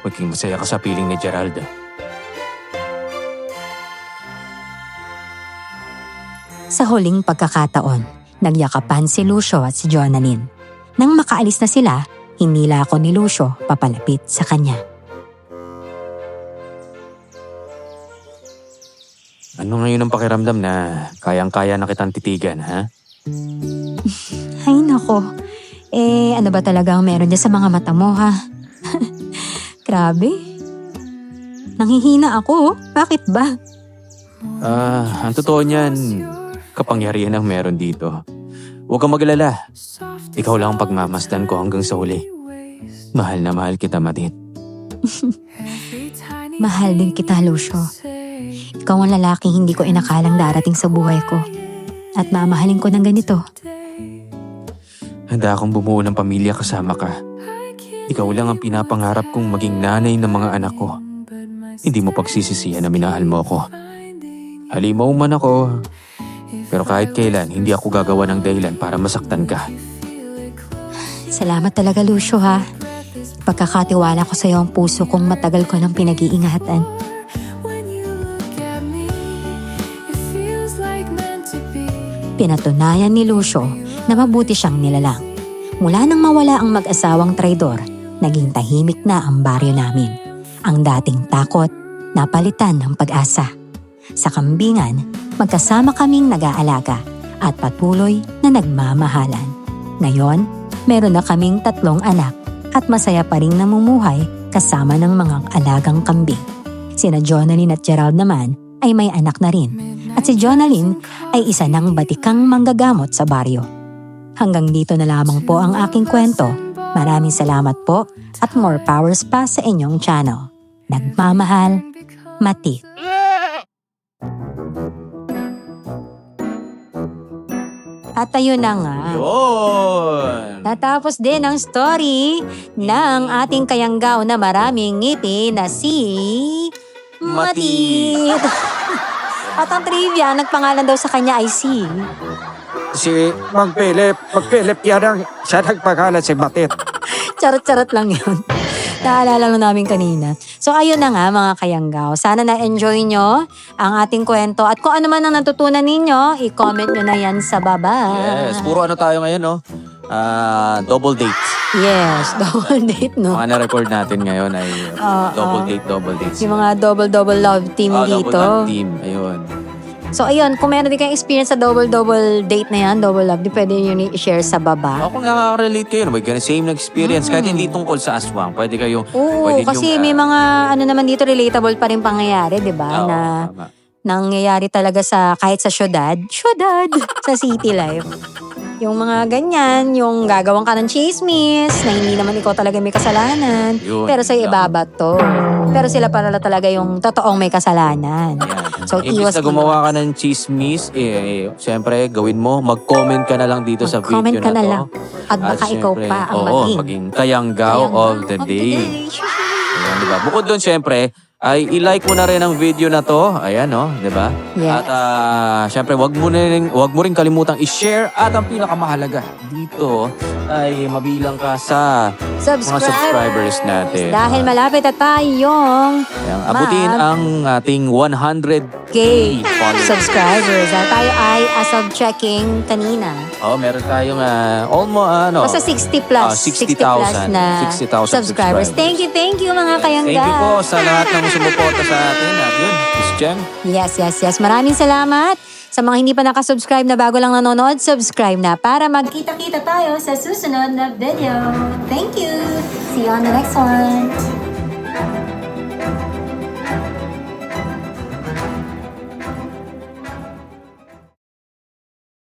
maging masaya ka sa piling ni Gerald. Sa huling pagkakataon, nagyakapan si Lucio at si Jonalyn. Nang makaalis na sila, hinila ako ni Lucio papalapit sa kanya. Ano ngayon ang pakiramdam na kayang-kaya na kitang titigan, ha? Ay nako, ano ba talaga ang meron dyan sa mga mata mo, ha? Grabe. Nanghihina ako, bakit ba? Ang totoo niyan, kapangyarihan ang meron dito. Huwag kang maglala. Ikaw lang ang pagmamasdan ko hanggang sa huli. Mahal na mahal kita, Matit. Mahal din kita, Lucio. Ikaw ang lalaking hindi ko inakalang darating sa buhay ko. At mamahalin ko ng ganito. Handa akong bumuo ng pamilya kasama ka. Ikaw lang ang pinapangarap kong maging nanay ng mga anak ko. Hindi mo pagsisisihan na minahal mo ako. Halimaw man ako, pero kahit kailan hindi ako gagawa ng dahilan para masaktan ka. Salamat talaga, Lucio, ha? Pagkakatiwala ko sa iyo ang puso kong matagal ko nang pinag-iingatan. Pinatunayan ni Lucio na mabuti siyang nilalang. Mula nang mawala ang mag-asawang traidor, naging tahimik na ang baryo namin. Ang dating takot, napalitan ng pag-asa. Sa kambingan, magkasama kaming nag-aalaga at patuloy na nagmamahalan. Ngayon, meron na kaming 3 anak at masaya pa rin namumuhay kasama ng mga alagang kambing. Sina Jonalyn at Gerald naman ay may anak na rin at si Jonalyn ay isa ng batikang manggagamot sa baryo. Hanggang dito na lamang po ang aking kwento. Maraming salamat po at more powers pa sa inyong channel. Nagmamahal, Matit. At ayun na nga. Yun! Natapos din ang story ng ating kayanggaw na maraming ngiti na si Matit. At ang trivia, nagpangalan daw sa kanya ay si... Si Mang Philip yan ang siya nagpangalan si Matit. Charot-charot lang yun. Naalala lang namin kanina. So ayun na nga mga kayanggaw. Sana na-enjoy nyo ang ating kwento. At kung ano man ang natutunan ninyo, i-comment nyo na yan sa baba. Yes, puro ano tayo ngayon, no? Double date. Yes, double date, no? Mga na-record natin ngayon ay double date. Yung mga double love team dito. Double love team, ayun. So ayun, kung meron din kayong experience sa double date na yan, double love, di pwede nyo i-share sa baba. Kung nakaka-relate kayo, may ganun same na experience, kahit hindi tungkol sa aswang, pwede kayo... Oo, pwede kasi may mga ano naman dito relatable pa rin pangyayari, di ba? Na tama. nangyayari talaga sa kahit sa syudad, sa city life. Yung mga ganyan, yung gagawang ka ng chismis, na hindi naman ikaw talaga may kasalanan. Yun, pero sa yun lang. ibabat to. Pero sila pala talaga yung totoong may kasalanan. Ayan. So, Imbis na gumawa ka ng chismis, siyempre, gawin mo, mag-comment ka na lang dito sa Mag-comment video ka na na to. lang. At baka ikaw syempre, pa ang maging kayanggaw of the day. Ayan, diba? Bukod doon, syempre, ay i-like mo na rin ang video na to. Ayan, no? Diba? Yes. At syempre, wag mo rin kalimutang i-share. At ang pinakamahalaga dito ay mabilang ka sa mga subscribers natin. Dahil malapit na tayong Ayan, abutin ang ating 100K followers. subscribers. At tayo ay as of checking kanina. Meron tayong almost Basta 60 plus. 60,000 na 60,000 subscribers. Thank you mga kayangga. Thank you po sa lahat ng sumuporta sa atin. At yun, Miss Jem. Yes. Maraming salamat. Sa mga hindi pa nakasubscribe na bago lang nanonood, subscribe na para magkita-kita tayo sa susunod na video. Thank you. See you on the next one.